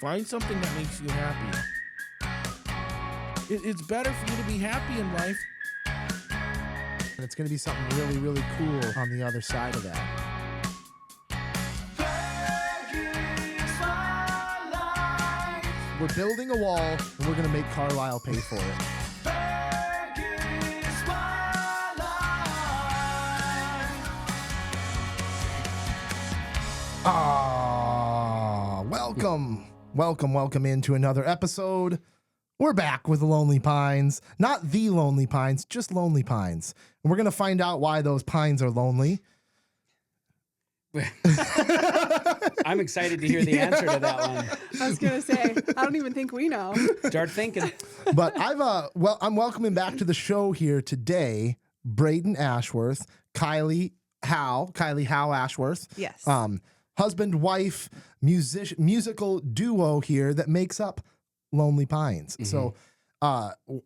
Find something that makes you happy. It's better for you to be happy in life. And it's going to be something really, really cool on the other side of that. We're building a wall, and we're going to make Carlisle pay for it. Welcome into another episode. We're back with the Lonely Pines. Not the Lonely Pines, just Lonely Pines. And we're going to find out why those pines are lonely. I'm excited to hear the answer to that one. I was going to say, I don't even think we know. Start thinking. But I'm welcoming back to the show here today, Braden Ashworth, Kylie Howe Ashworth. Yes. Husband, wife, musical duo here that makes up Lonely Pines. Mm-hmm. So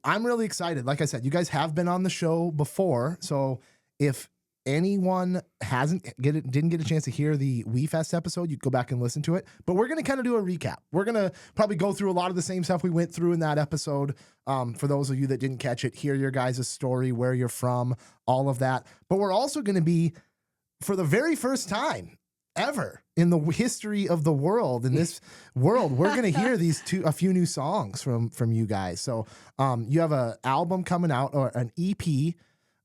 I'm really excited. Like I said, you guys have been on the show before. So if anyone didn't get a chance to hear the WeFest episode, you go back and listen to it. But we're going to kind of do a recap. We're going to probably go through a lot of the same stuff we went through in that episode. For those of you that didn't catch it, hear your guys' story, where you're from, all of that. But we're also going to be, for the very first time ever in the history of the world, in this world, we're going to hear a few new songs from you guys. So you have an album coming out, or an EP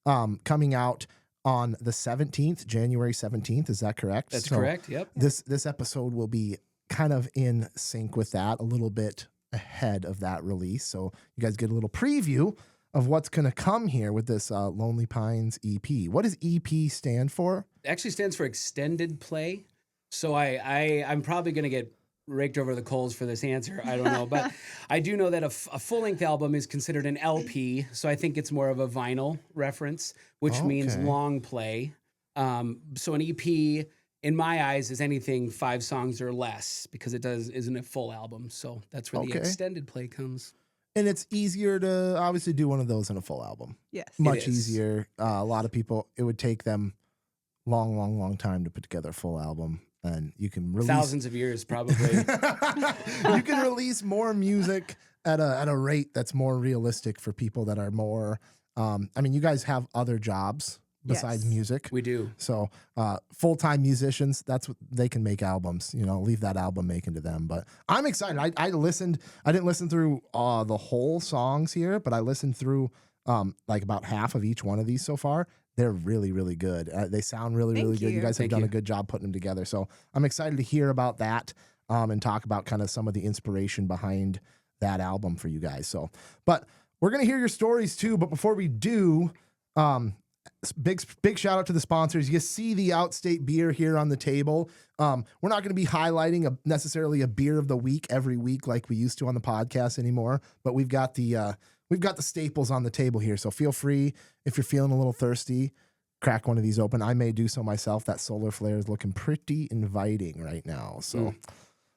coming out on the 17th, January 17th. Is that correct? That's correct. Yep. This episode will be kind of in sync with that, a little bit ahead of that release. So you guys get a little preview of what's going to come here with this Lonely Pines EP. What does EP stand for? It actually stands for extended play. So I'm probably going to get raked over the coals for this answer. I don't know. But I do know that a full-length album is considered an LP. So I think it's more of a vinyl reference, which means long play. So an EP, in my eyes, is anything 5 songs or less, because it isn't a full album. So that's where the extended play comes. And it's easier to obviously do one of those in a full album. Yes. Much easier. A lot of people, it would take them long time to put together a full album. And you can release thousands of years, probably. You can release more music at a rate that's more realistic for people that are more. You guys have other jobs besides music. We do. So full-time musicians, that's what they can make albums. Leave that album making to them. But I'm excited. I listened. I didn't listen through the whole songs here, but I listened through like about half of each one of these so far. They're really, really good. They sound really, really good. You guys have done a good job putting them together. So I'm excited to hear about that and talk about kind of some of the inspiration behind that album for you guys. So, but we're going to hear your stories too. But before we do, big shout out to the sponsors. You see the Outstate beer here on the table. We're not going to be highlighting necessarily a beer of the week every week like we used to on the podcast anymore. But we've got the staples on the table here, so feel free, if you're feeling a little thirsty, crack one of these open. I may do so myself. That solar flare is looking pretty inviting right now. So,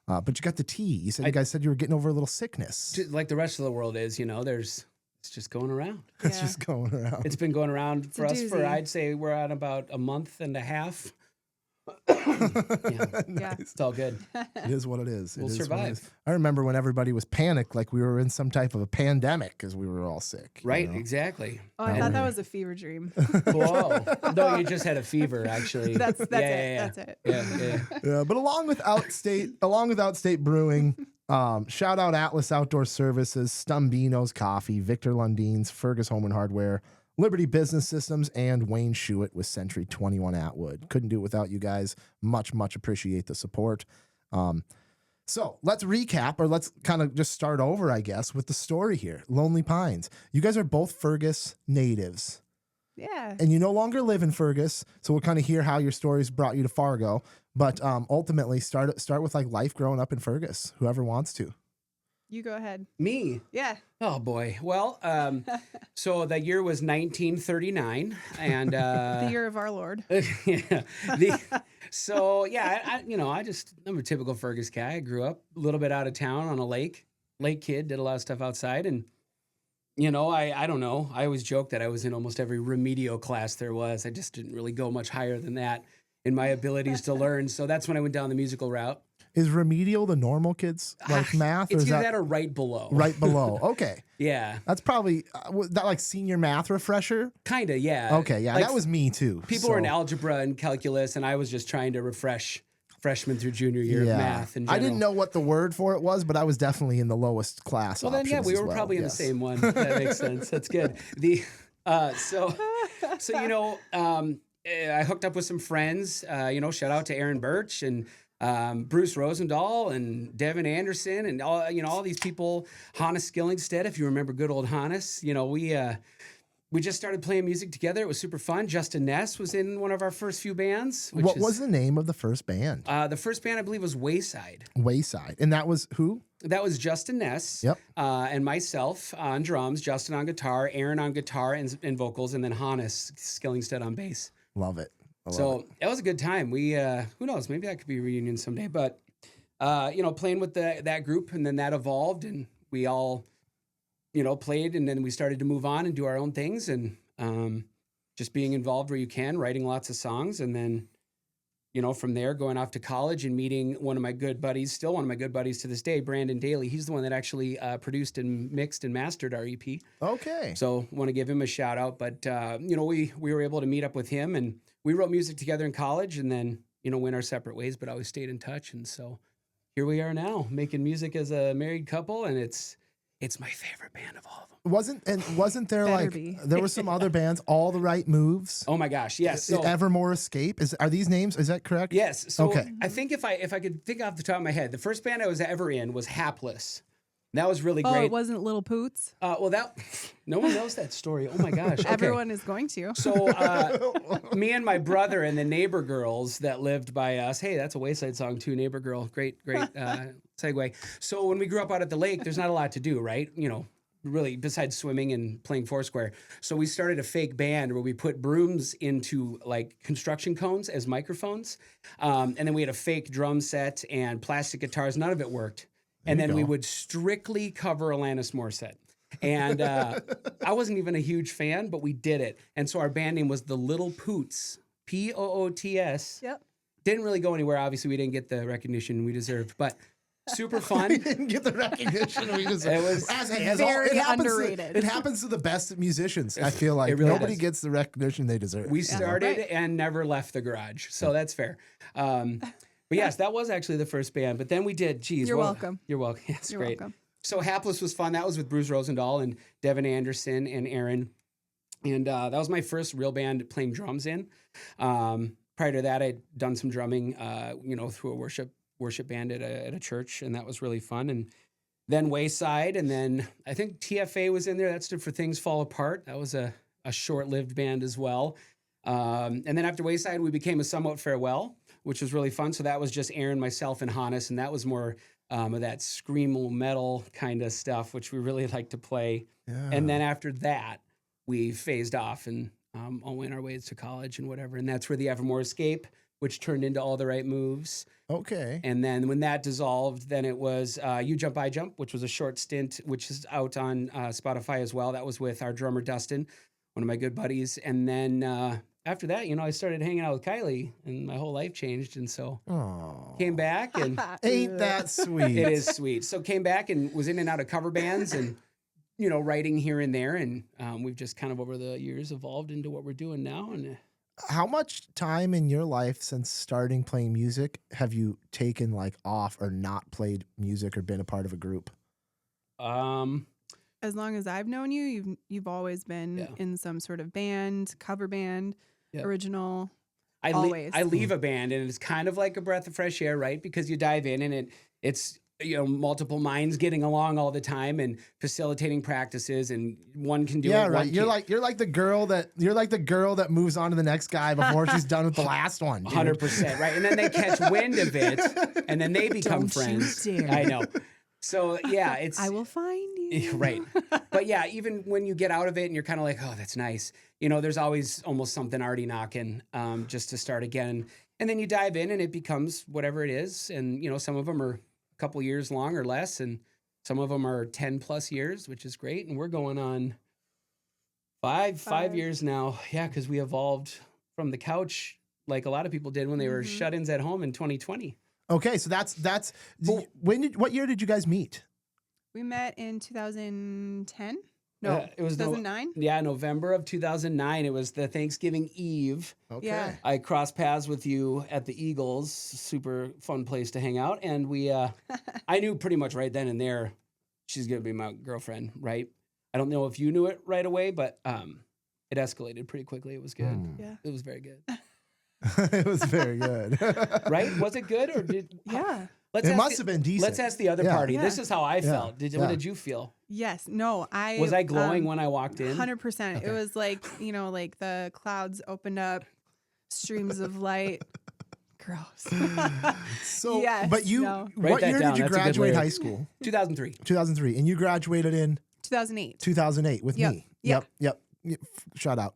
but you got the tea. You guys said you were getting over a little sickness. Like the rest of the world is, it's just going around. Yeah. It's just going around. It's been going around for us for, I'd say we're at about a month and a half. Yeah. It's all good. It is what it is. We'll survive. I remember when everybody was panicked, like we were in some type of a pandemic because we were all sick. Right, exactly. Oh, I thought that was a fever dream. Whoa. No, you just had a fever, actually. That's it. Yeah. But along with Outstate Brewing, shout out Atlas Outdoor Services, Stumbeano's Coffee, Victor Lundeen's, Fergus Home and Hardware, Liberty Business Systems, and Wayne Schuett with Century 21 Atwood. Couldn't do it without you guys. Much appreciate the support. So let's recap, or let's kind of just start over, I guess, with the story here. Lonely Pines. You guys are both Fergus natives. Yeah. And you no longer live in Fergus, so we'll kind of hear how your stories brought you to Fargo. But ultimately, start with like life growing up in Fergus. Whoever wants to. You go ahead. Me? Yeah. Oh, boy. Well, so the year was 1939. And the year of our Lord. Yeah. I'm a typical Fergus guy. I grew up a little bit out of town on a lake kid, did a lot of stuff outside. And, I don't know. I always joke that I was in almost every remedial class there was. I just didn't really go much higher than that in my abilities to learn. So that's when I went down the musical route. Is remedial the normal kids like math? It's or is either that or right below. right below? Okay. Yeah. That's probably that like senior math refresher. Kind of, yeah. Okay, yeah, Like, that was me too. People were in algebra and calculus, and I was just trying to refresh freshman through junior year of math. In I general. didn't know what the word for it was, but I was definitely in the lowest class. Well, then, yeah, we were probably in the same one. That makes sense. That's good. So I hooked up with some friends. Shout out to Aaron Birch and Bruce Rosendahl and Devin Anderson and all these people. Hannes Skillingstead, if you remember good old Hannes. We just started playing music together. It was super fun. Justin Ness was in one of our first few bands. What was the name of the first band? The first band, I believe, was Wayside. Wayside. And that was who? That was Justin Ness. Yep. And myself on drums, Justin on guitar, Aaron on guitar and vocals, and then Hannes Skillingstead on bass. Love it. So that was a good time. We, who knows, maybe that could be a reunion someday. But, playing with that group, and then that evolved, and we all played, and then we started to move on and do our own things, and just being involved where you can, writing lots of songs, and then, from there going off to college and meeting one of my good buddies, still one of my good buddies to this day, Brandon Daly. He's the one that actually produced and mixed and mastered our EP. Okay. So want to give him a shout out. But we were able to meet up with him, and we wrote music together in college, and then went our separate ways, but always stayed in touch. And so here we are now, making music as a married couple, and it's my favorite band of all of them. Wasn't there there were some other bands, All the Right Moves? Oh my gosh, yes. So, Evermore Escape. Are these names? Is that correct? Yes. So okay. I think if I could think off the top of my head, the first band I was ever in was Hapless. That was really great. Oh, it wasn't Little Poots? No one knows that story. Oh my gosh. Okay. Everyone is going to. So me and my brother and the neighbor girls that lived by us, hey, that's a Wayside song too, Neighbor Girl. Great segue. So when we grew up out at the lake, there's not a lot to do, right? Really, besides swimming and playing Foursquare. So we started a fake band where we put brooms into like construction cones as microphones. And then we had a fake drum set and plastic guitars. None of it worked. And then we would strictly cover Alanis Morissette. And I wasn't even a huge fan, but we did it. And so our band name was The Little Poots, Poots. Yep. Didn't really go anywhere. Obviously, we didn't get the recognition we deserved, but super fun. We didn't get the recognition we deserved. It was very underrated. It happens to the best musicians. I feel like really nobody does. gets the recognition they deserve. We started and never left the garage, so that's fair. But yes, that was actually the first band. But then we did. Geez, You're welcome. You're welcome. Yes, You're great. welcome. So Hapless was fun. That was with Bruce Rosendahl and Devin Anderson and Aaron, and that was my first real band playing drums in. Prior to that, I'd done some drumming, through a worship band at a church, and that was really fun. And then Wayside, and then I think TFA was in there. That stood for Things Fall Apart. That was a short-lived band as well. And then after Wayside, we became a Somewhat Farewell, which was really fun. So that was just Aaron, myself, and Hannes, and that was more of that screamo metal kind of stuff, which we really like to play. Yeah. And then after that, we phased off and all went our ways to college and whatever. And that's where the Evermore Escape, which turned into All the Right Moves. Okay. And then when that dissolved, then it was You Jump, I Jump, which was a short stint, which is out on Spotify as well. That was with our drummer, Dustin, one of my good buddies. And then after that, I started hanging out with Kylie, and my whole life changed. And so came back, and ain't that sweet? It is sweet. So came back and was in and out of cover bands and, writing here and there. And we've just kind of over the years evolved into what we're doing now. And how much time in your life since starting playing music have you taken off or not played music or been a part of a group? As long as I've known you, you've always been in some sort of band, cover band, original. Always. I leave a band, and it's kind of like a breath of fresh air, right? Because you dive in, and it's multiple minds getting along all the time and facilitating practices, and one can do it. Right. You're like the girl that moves on to the next guy before she's done with the last one. 100%, right? And then they catch wind of it, and then they become friends. I know. So yeah, I will find you. Right. But yeah, even when you get out of it and you're kind of like, oh, that's nice. There's always almost something already knocking just to start again. And then you dive in and it becomes whatever it is. And, some of them are a couple years long or less. And some of them are 10 plus years, which is great. And we're going on five years now. Yeah, because we evolved from the couch like a lot of people did when they were shut-ins at home in 2020. Okay, so what year did you guys meet? We met in 2010. No, it was 2009. November of 2009. It was the Thanksgiving Eve. Okay. Yeah. I crossed paths with you at the Eagles. Super fun place to hang out. And I knew pretty much right then and there, she's going to be my girlfriend, right? I don't know if you knew it right away, but it escalated pretty quickly. It was good. Yeah. It was very good. It was very good. Right? Was it good or did? Yeah. It must have been decent. Let's ask the other party. Yeah. This is how I felt. What did you feel? Yes. No, Was I glowing when I walked in? 100%. It was like, like the clouds opened up, streams of light. Gross. So, yes, but you, no. what year down. did you That's a good graduate lyric. high school? 2003. 2003. And you graduated in 2008. 2008 with Yep. me. Yep. Yep. Shout out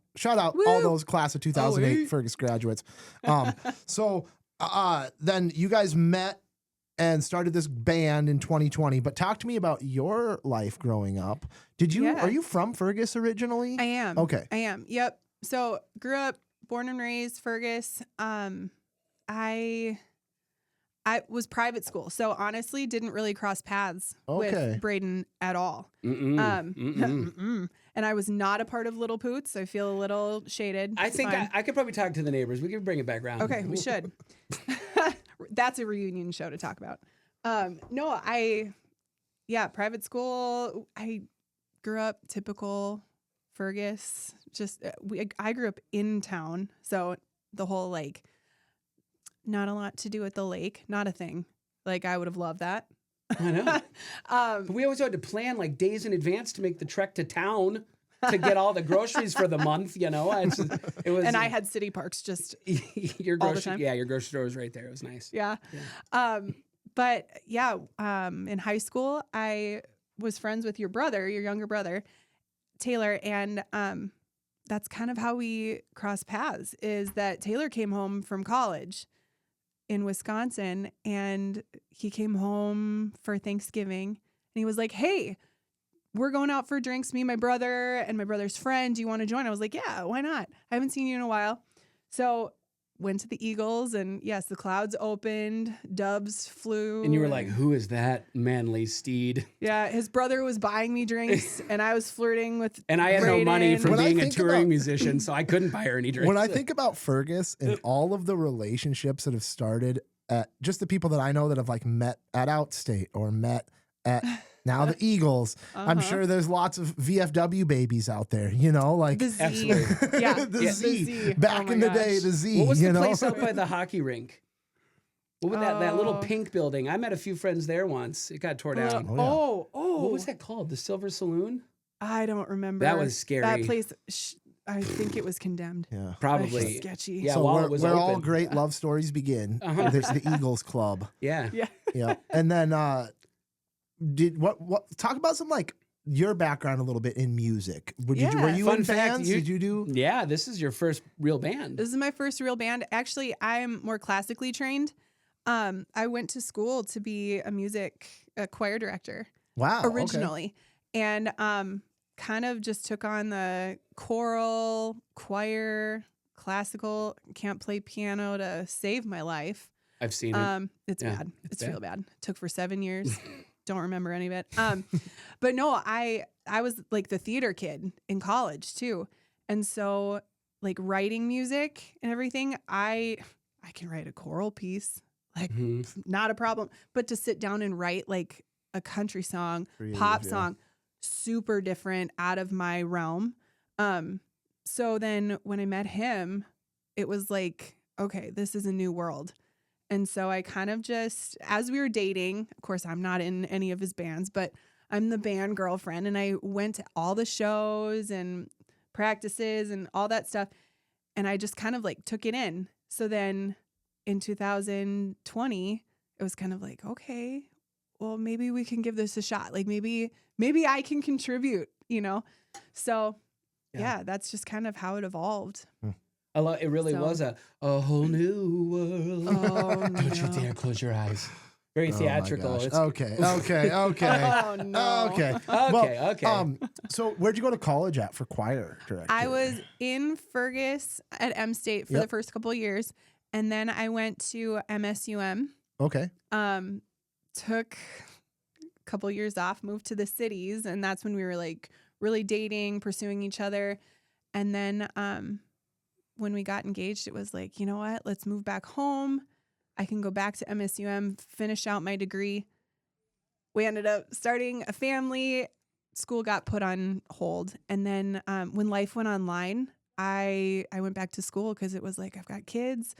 Woo. all those class of 2008 Oh, Fergus graduates. So then you guys met and started this band in 2020. But talk to me about your life growing up. Are you from Fergus originally? I am. Okay. I am. Yep. So grew up, born and raised Fergus. I was private school, so honestly didn't really cross paths with Braden at all. And I was not a part of Little Poots. I feel a little shaded. I think I could probably talk to the neighbors. We could bring it back around. Okay, we should. That's a reunion show to talk about. Private school. I grew up typical Fergus. Just I grew up in town, so the whole not a lot to do at the lake, not a thing. I would have loved that. I know. But we always had to plan days in advance to make the trek to town to get all the groceries for the month. It was. And I had city parks just your all grocery. the time. Yeah, your grocery store was right there. It was nice. Yeah. In high school, I was friends with your younger brother, Taylor, and that's kind of how we crossed paths. Is that Taylor came home from college in Wisconsin, and he came home for Thanksgiving, and he was like, "Hey, we're going out for drinks, me and my brother and my brother's friend. Do you want to join?" I was like, "Yeah, why not? I haven't seen you in a while." So went to the Eagles, and yes, the clouds opened, doves flew. And you were like, "Who is that manly steed?" Yeah, his brother was buying me drinks, and I was flirting with And I had Braden. no money from When I being a think touring about- musician, so I couldn't buy her any drinks. When I think about Fergus and all of the relationships that have started at just the people that I know that have met at Outstate or met at now the Eagles, I'm sure there's lots of VFW babies out there, the Z. Absolutely. Yeah, the Z. Z. Back Oh my in the gosh. day, the Z. What was the you know? place out by the hockey rink? What was that little pink building? I met a few friends there once. It got tore down. Oh, What was that called? The Silver Saloon? I don't remember. That was scary. That place, I think it was condemned. Yeah. Probably. Sketchy. Yeah, So while where, it was where all open. great love stories begin. There's the Eagles Club. Yeah. Yeah. Yeah. And then talk about some your background a little bit in music. Were you Fun in fact, bands? Did you do? Yeah, this is your first real band. This is my first real band. Actually, I'm more classically trained. I went to school to be a choir director. Wow. okay. Originally. And kind of just took on the choral, choir, classical, can't play piano to save my life. I've seen it. It's Yeah, bad. it's It's bad. real bad. Took for 7 years. Don't remember any of it. But no, I was the theater kid in college too. And so writing music and everything, I can write a choral piece, not a problem. But to sit down and write a country song, Creative, pop yeah. song, super different, out of my realm. So then when I met him, it was okay, this is a new world. And so I kind of just, as we were dating, of course, I'm not in any of his bands, but I'm the band girlfriend. And I went to all the shows and practices and all that stuff. And I just kind of took it in. So then in 2020, it was kind of okay, well, maybe we can give this a shot. Maybe I can contribute, So yeah, that's just kind of how it evolved. It really was a whole new world. Oh, Don't you no. dare close your eyes. Very Oh my theatrical. gosh. It's Okay. Oh, no. Okay. Okay. So where'd you go to college at for choir director? I was in Fergus at M State for the first couple of years. And then I went to MSUM Okay. Took a couple years off, moved to the cities, and that's when we were like really dating, pursuing each other. And then when we got engaged, it was like, you know what? Let's move back home. I can go back to MSUM, finish out my degree. We ended up starting a family. School got put on hold. And then when life went online, I went back to school because it was like, I've got kids.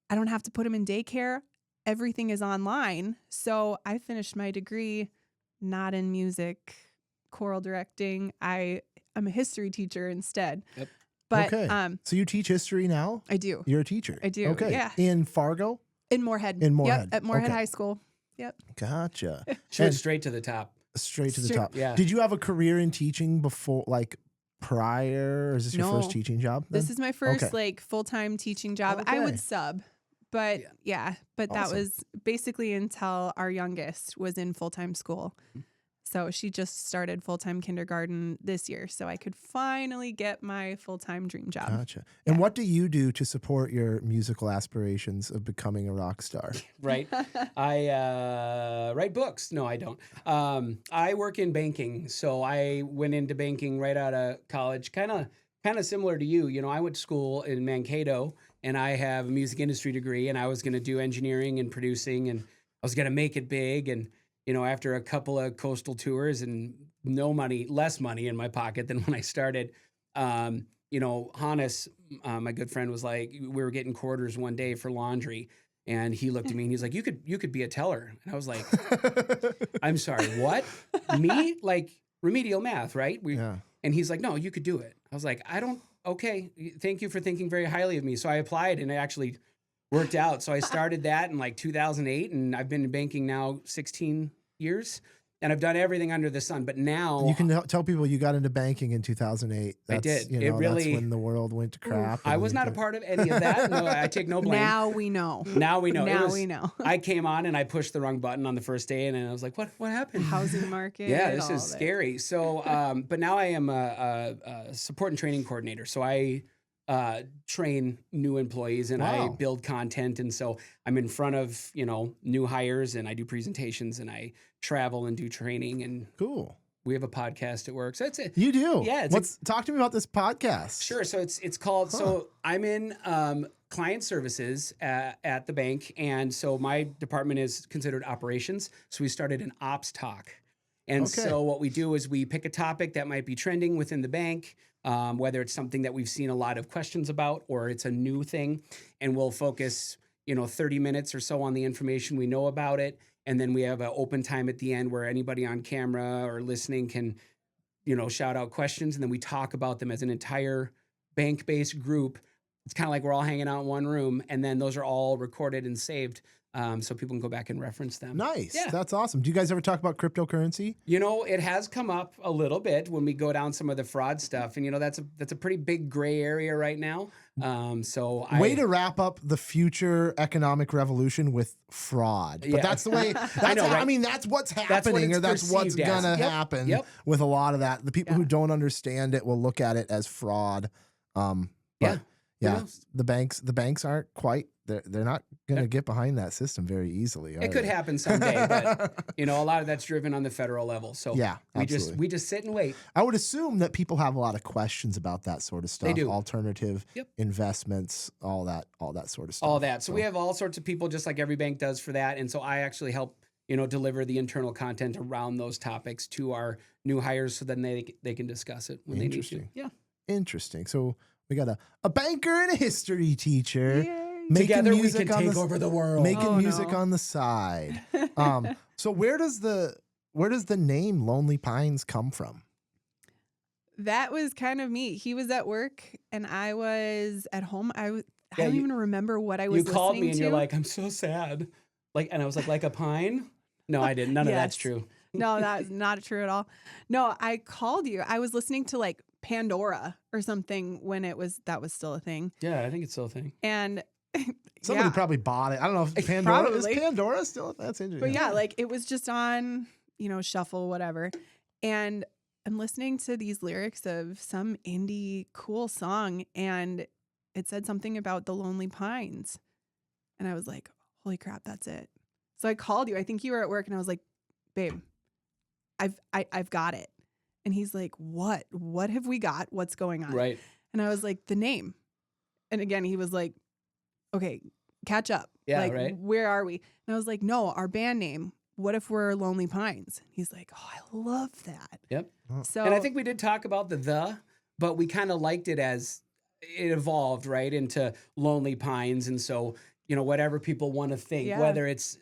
I don't have to put them in daycare. Everything is online. So I finished my degree, not in music, choral directing. I'm a history teacher instead. Yep. But okay. So you teach history now? I do. You're a teacher? I do. Okay. Yeah. In Fargo? In Moorhead. In Moorhead. Yep, at Moorhead Okay. High School. Yep. Gotcha. She went And straight to the top. straight to the Straight- top. Yeah. Did you have a career in teaching before, like prior? Or is this your No. first teaching job? Then? This is my first Okay. like full-time teaching job. I Okay. would sub, but but that Awesome. was basically until our youngest was in full-time school. So she just started full-time kindergarten this year. So I could finally get my full-time dream job. Gotcha. And what do you do to support your musical aspirations of becoming a rock star? Right. I write books. No, I don't. I work in banking. So I went into banking right out of college, kind of similar to you. You know, I went to school in Mankato and I have a music industry degree and I was going to do engineering and producing and I was going to make it big. And, you know, after a couple of coastal tours and less money in my pocket than when I started, you know, Hannes, my good friend, was like, we were getting quarters one day for laundry. And he looked at me and he's like, you could be a teller. And I was like, I'm sorry, what? Me? Like remedial math, right? Yeah. And he's like, no, you could do it. I was like, okay, thank you for thinking very highly of me. So I applied and it actually worked out. So I started that in like 2008 and I've been in banking now 16 years and I've done everything under the sun. But now You can tell people you got into banking in 2008. I did. You It know, really- that's when the world went to crap. I and was you not a could- part of any of that. No, I take no blame. Now we know. Now we know. It Now was- we know. I came on and I pushed the wrong button on the first day and I was like, what happened? Housing market. Yeah, this all is of it. scary. So, but now I am a support and training coordinator. So I train new employees and I Wow. build content. And so I'm in front of, you know, new hires and I do presentations and I travel and do training and Cool. we have a podcast at work. So it's You do? Yeah, it's a- Talk to me about this podcast. Sure. So it's called. So I'm in client services at the bank, and so my department is considered operations. So we started an ops talk, and Okay. so what we do is we pick a topic that might be trending within the bank, whether it's something that we've seen a lot of questions about or it's a new thing, and we'll focus 30 minutes or so on the information we know about it. And then we have an open time at the end where anybody on camera or listening can, shout out questions. And then we talk about them as an entire bank-based group. It's kind of like we're all hanging out in one room. And then those are all recorded and saved so people can go back and reference them. Nice. Yeah. That's awesome. Do you guys ever talk about cryptocurrency? It has come up a little bit when we go down some of the fraud stuff. And, that's a pretty big gray area right now. Way to wrap up the future economic revolution with fraud. But Yeah. that's the way, I know, right? I mean, that's what's happening, it's or that's what's perceived as. going to Yep, happen yep. with a lot of that. The people who don't understand it will look at it as fraud. But Who yeah, knows? the banks aren't quite, they're not going to get behind that system very easily. It could happen someday, but a lot of that's driven on the federal level. So Yeah, we absolutely. just sit and wait. I would assume that people have a lot of questions about that sort of stuff. do. Alternative Yep. investments, all that sort of stuff. All that. So we have all sorts of people, just like every bank does for that. And so I actually help, deliver the internal content around those topics to our new hires, so then they can discuss it when they need to. Interesting. Yeah. Interesting. So we got a banker and a history teacher. Yay. Making Together we music can on take the, over the world. Making Oh, music no. on the side. So where does the name Lonely Pines come from? That was kind of me. He was at work and I was at home. I Yeah, don't you- even remember what I was You called me listening and to. you're like, I'm so sad. And I was like a pine? No, I didn't. None of that's Yes. true. No, that's not true at all. No, I called you. I was listening to like Pandora or something when that was still a thing. Yeah, I think it's still a thing. And Somebody yeah. probably bought it. I don't know if Pandora Probably. is Pandora still. That's interesting. But yeah, like it was just on, shuffle, whatever. And I'm listening to these lyrics of some indie cool song and it said something about the Lonely Pines. And I was like, holy crap, that's it. So I called you. I think you were at work, and I was like, babe, I've got it. And he's like, what? What have we got? What's going on? Right. And I was like, the name. And again, he was like, okay, catch up. Yeah, like, right. where are we? And I was like, no, our band name. What if we're Lonely Pines? He's like, oh, I love that. Yep. So, And I think we did talk about the, but we kind of liked it as it evolved, right, into Lonely Pines. And so, whatever people want to think, Yeah. whether it's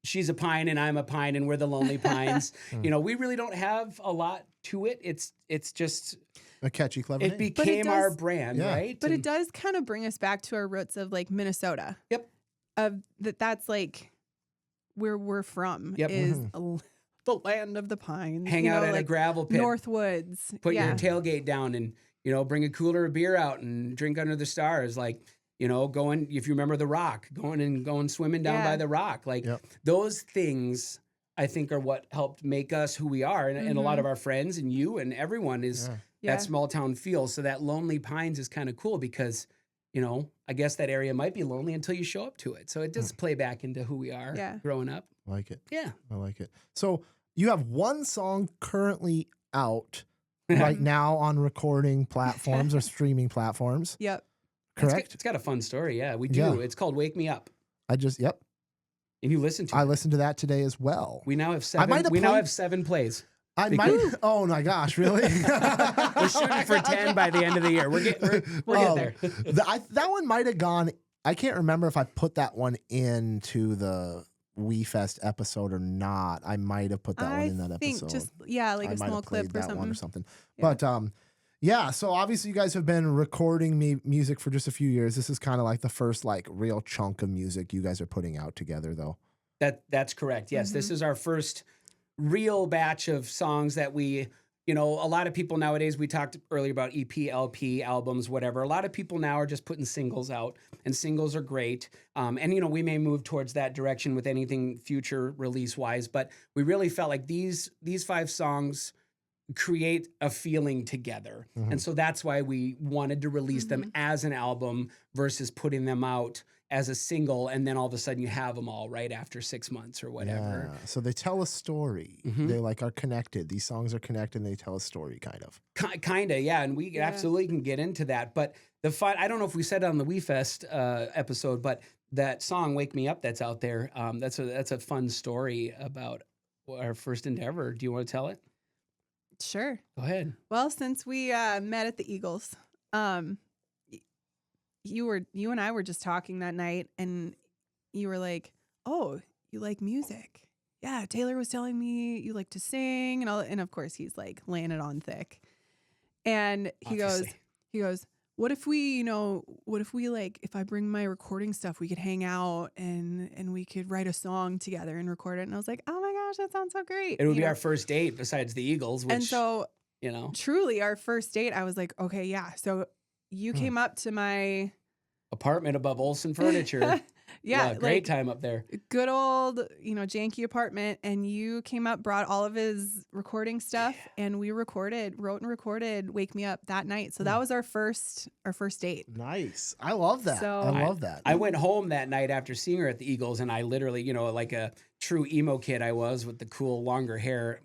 she's a pine and I'm a pine and we're the Lonely Pines, we really don't have a lot to it. It's just A catchy, clever it name. became does- our brand, Yeah. right? but it And- does kind of bring us back to our roots of like Minnesota. Yep. Of that's like where we're from Yep. is the land of the pines. hang out at a gravel pit, Northwoods. put yeah. your tailgate down and, bring a cooler of beer out and drink under the stars. Like, going, if you remember the Rock, going swimming down Yeah. by the Rock. Like Yep. those things I think are what helped make us who we are. And a lot Mhm. of our friends and you and everyone is Yeah. that small town feel. So that Lonely Pines is kind of cool because, I guess that area might be lonely until you show up to it. So it does play back into who we are Yeah. growing up. I like it. Yeah. I like it. So you have one song currently out right now on recording platforms or streaming platforms, Yep. correct? It's got a fun story. Yeah, we do. Yeah. It's called Wake Me Up. Yep. And you listen to I it. listened to that today as well. We now have might have played- 7 plays. I might. Oh my gosh, really? We're shooting for 10 by the end of the year. We'll get there. That one might have gone. I can't remember if I put that one into the We Fest episode or not. I might have put that one in that think episode. just like I a might small have played clip or that one something. Yeah. But yeah. So obviously, you guys have been recording music for just a few years. This is kind of like the first like real chunk of music you guys are putting out together, though. That's correct. Yes, this is our first real batch of songs that we, a lot of people nowadays, we talked earlier about EP, LP, albums, whatever. A lot of people now are just putting singles out, and singles are great. And, we may move towards that direction with anything future release-wise, but we really felt like these 5 songs create a feeling together. And so that's why we wanted to release them as an album versus putting them out as a single, and then all of a sudden you have them all right after 6 months or whatever. Yeah. So they tell a story. They like are connected. These songs are connected and they tell a story kind of. Kind of, yeah. And we absolutely can get into that. But the fun, I don't know if we said it on the We Fest episode, but that song "Wake Me Up" that's out there, that's a fun story about our first endeavor. Do you want to tell it? Sure. Go ahead. Well, since we met at the Eagles, you and I were just talking that night, and you were like, "Oh, you like music? Yeah, Taylor was telling me you like to sing and all." And of course, he's like laying it on thick. And he Obviously. goes, "What if we, like, if I bring my recording stuff, we could hang out and we could write a song together and record it." And I was like, "Oh my gosh, that sounds so great!" It would be our first date besides the Eagles, which and so truly our first date, I was like, okay, yeah. So you came up to my apartment above Olson Furniture. Great like time up there. good old, janky apartment. And you came up, brought all of his recording stuff, and we wrote and recorded "Wake Me Up" that night. So that was our first date. Nice. I love that. So- I love that. I went home that night after seeing her at the Eagles, and I literally, like a true emo kid I was with the cool longer hair.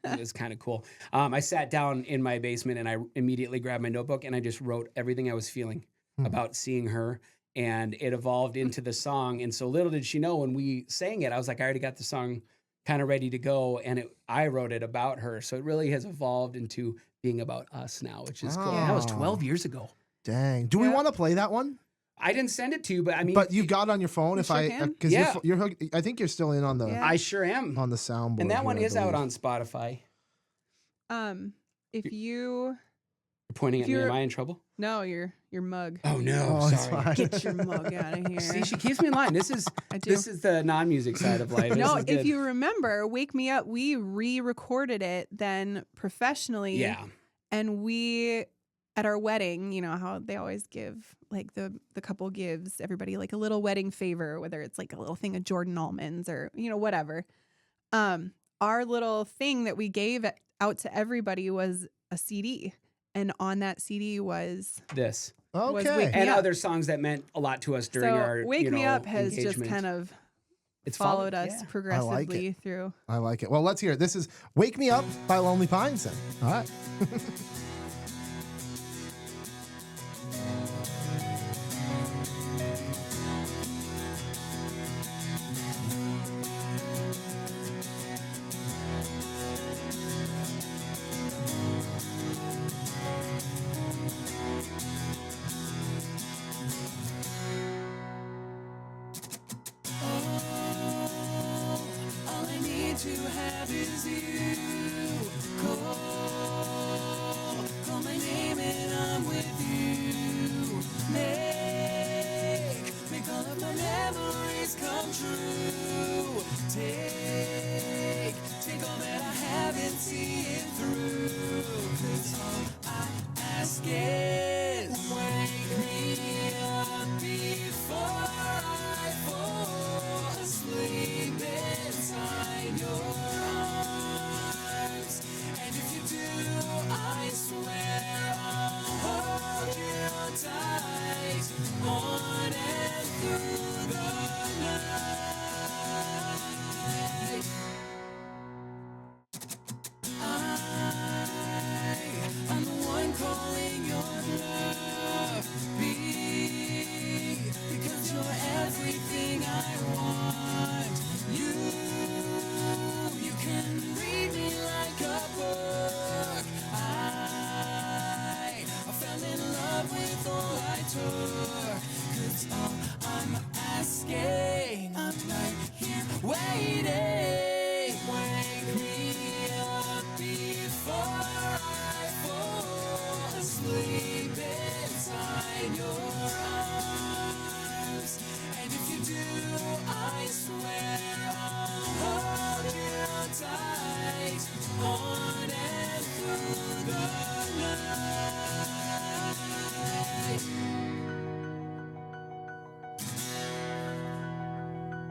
It was kind of cool. I sat down in my basement and I immediately grabbed my notebook and I just wrote everything I was feeling about seeing her. And it evolved into the song. And so little did she know when we sang it, I was like, I already got the song kind of ready to go. And I wrote it about her. So it really has evolved into being about us now, which is cool. That was 12 years ago. Dang. Do we want to play that one? I didn't send it to you, but I mean, But you got it on your phone. You If sure I, can. because Yeah. you're hooked, I think you're still in on the Yeah. I sure am. on the soundboard. And that one here, I is out believe. on Spotify. If you You're pointing at me. You're- Am I in trouble? no, your mug. Oh no, Oh, it's sorry. fine. Get your mug out of here. See, she keeps me in line. This is I do. this is the non-music side of life. No, This is if good. you remember, "Wake Me Up," we re-recorded it then professionally. yeah, And we, at our wedding, how they always give, like the couple gives everybody like a little wedding favor, whether it's like a little thing of Jordan almonds or, whatever. Our little thing that we gave out to everybody was a CD. And on that CD was this was Okay. Wake Me and Up. other songs that meant a lot to us during so our "Wake Me Up" has just engagement. kind of It's followed us yeah. progressively through. I like it. Well, let's hear it. This is Wake Me Up by Lonely Pines then. All right. All I need to have is you. Call my name and I'm with you. Make all of my memories come true. Take all that I have and see it through. 'Cause all I ask is wake me up before I fall asleep inside your arms. And if you do, I swear I'll hold you tight on and through the night. I'm the one calling your bluff. Because you're everything I want. You can read me like a book. I fell in love with all I took. 'Cause all I'm asking, I'm right here waiting. Wake me up before I fall asleep inside your arms. And if you do, I swear I'll hold you tight on and through the night.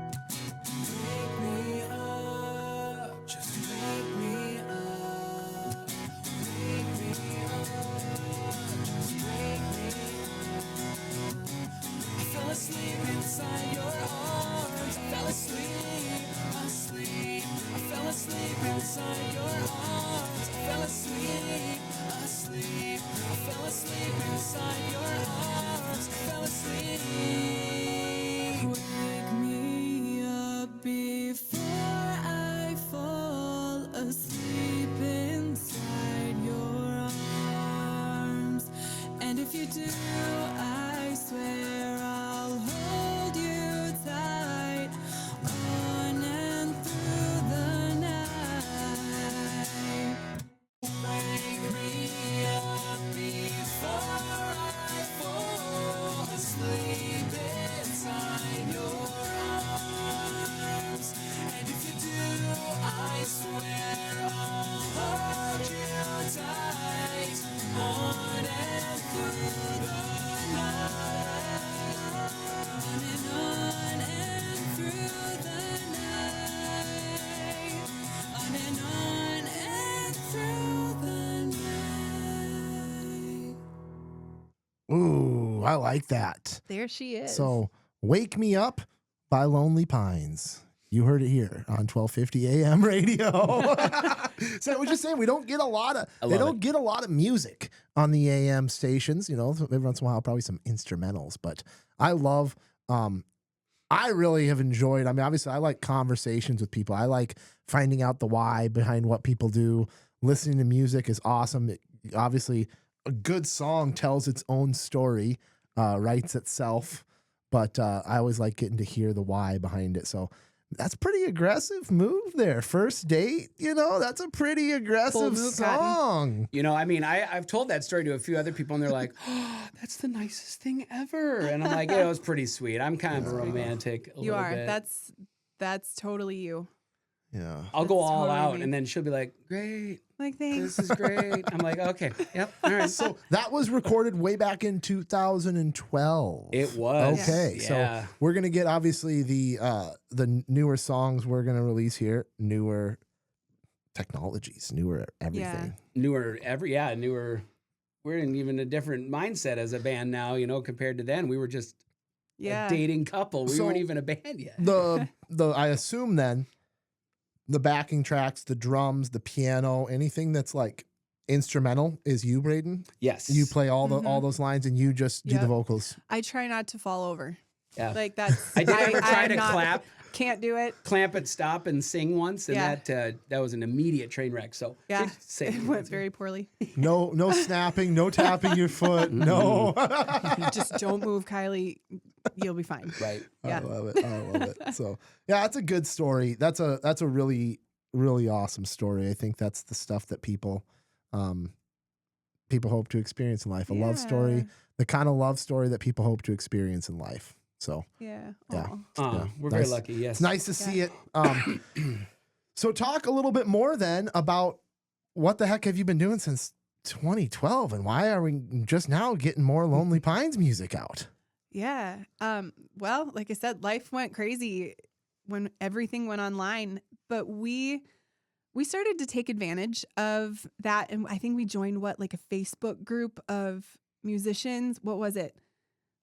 Wake me up, just wake me up. Wake me up, just wake me up. I fell asleep inside your arms. I fell asleep, asleep. I fell asleep inside your arms. I fell asleep, asleep. I fell asleep inside your arms. I fell asleep. Wake me up before I fall asleep inside your arms. And if you do, I swear I'll hold you tight on and through the night. Wake me up before I fall asleep inside your arms. And if you do, I swear I'll hold you tight on and through the night. On and through the night. On and through the night. Ooh, I like that. There she is. So, Wake Me Up by Lonely Pines. You heard it here on 1250 AM radio. So I was just saying, we don't get a lot of get a lot of music on the AM stations. You know, every once in a while, probably some instrumentals. But I love. I really have enjoyed. I mean, obviously, I like conversations with people. I like finding out the why behind what people do. Listening to music is awesome. Obviously, a good song tells its own story, writes itself. But I always like getting to hear the why behind it. So. That's pretty aggressive move there. First date, you know, that's a pretty aggressive move, song. You know, I mean, I've told that story to a few other people, and they're like, "Oh, that's the nicest thing ever." And I'm like, "Yeah, it was pretty sweet. I'm kind of a romantic. You are. Bit. That's totally you. Yeah. I'll go That's all totally out, me. and then she'll be like, "Great, Like, thanks. this is great." I'm like, "Okay, yep, all right." So that was recorded way back in 2012. It was. Okay, Yeah. so we're gonna get obviously the newer songs we're gonna release here, newer technologies, newer everything. newer. We're in even a different mindset as a band now, you know, compared to then. We were just Yeah. dating couple. We So- weren't even a band yet. The I assume then the backing tracks, the drums, the piano, anything that's like instrumental is you, Braden. Yes. You play all those lines and you just do the Yep. vocals. I try not to fall over. Yeah. Like that's. I did ever try I'm to not- clap, Can't do it. clamp it, stop, and sing once, and Yeah. that was an immediate train wreck. So Yeah. just say It went very poorly. No snapping, no tapping your foot, no. Just don't move, Kylie. You'll be fine. right. I Yeah. love it. I love it. So yeah, that's a good story. That's a really, really awesome story. I think that's the stuff that people hope to experience in life. A love story, Yeah. the kind of love story that people hope to experience in life. So Yeah. Yeah. Aw. Yeah. We're very Nice. lucky. Yes. it's nice to see it. So talk a little bit more then about what the heck have you been doing since 2012 and why are we just now getting more Lonely Pines music out? Yeah. Well, like I said, life went crazy when everything went online, but we started to take advantage of that, and I think we joined like a Facebook group of musicians. What was it?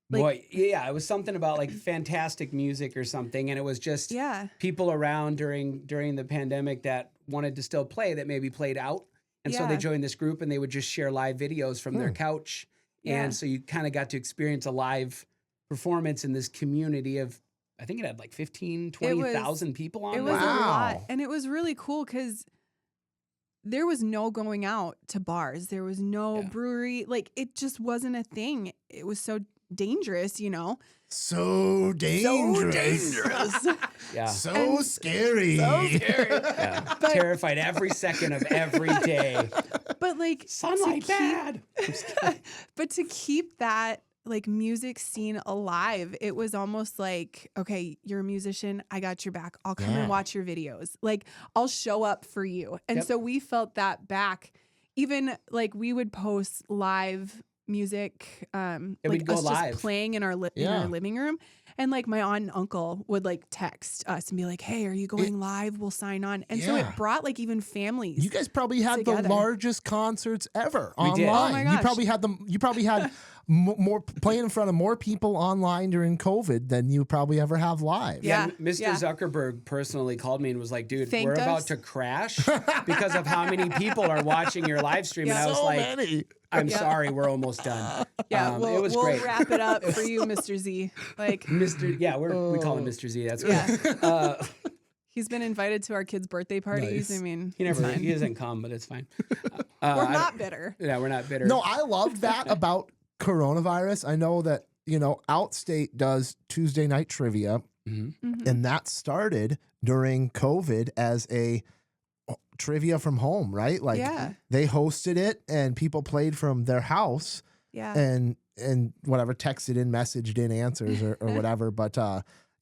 Like- Boy, yeah, it was something about like fantastic music or something, and it was just Yeah. people around during the pandemic that wanted to still play that maybe played out, and so they Yeah. joined this group and they would just share live videos from their couch, Yeah. and so you kind of got to experience a live performance in this community of, I think it had like 15, 20,000 people on It it. was a lot, Wow. and it was really cool because there was no going out to bars. There was no Yeah. brewery. Like it just wasn't a thing. It was so dangerous, you know. So dangerous. Yeah. So And- scary. Yeah. But- Terrified every second of every day. But like Sunlight to keep- bad. But to keep that like music scene alive, it was almost like, okay, you're a musician, I got your back. I'll come Yeah. and watch your videos. Like I'll show up for you. And Yep. so we felt that back. Even like we would post live music, like we'd go us live. just playing in our in Yeah. our living room. And like my aunt and uncle would like text us and be like, "Hey, are you going live? We'll sign on." And so Yeah. it brought like even families. You guys probably had the Together. largest concerts ever We online. did. Oh my You gosh. probably had more playing in front of more people online during COVID than you probably ever have live. Yeah. Mr. Yeah. Zuckerberg personally called me and was like, dude, Thanked we're about us. to crash because of how many people are watching your live stream. And Yeah. I was So like, many. I'm Yeah. sorry, we're almost done. Yeah, it was we'll great. wrap it up for you, Mr. Z. Like Mr. Yeah, we call him Mr. Z. That's Yeah. good. he's been invited to our kids' birthday parties. Nice. I mean, He it's never, fine. he doesn't come, but it's fine. We're I- not bitter. Yeah, we're not bitter. No, I loved that about coronavirus. I know that, Outstate does Tuesday night trivia, Mhm. Mhm. and that started during COVID as a trivia from home, right? Like Yeah. they hosted it and people played from their house Yeah. and whatever, texted in, messaged in answers or whatever. But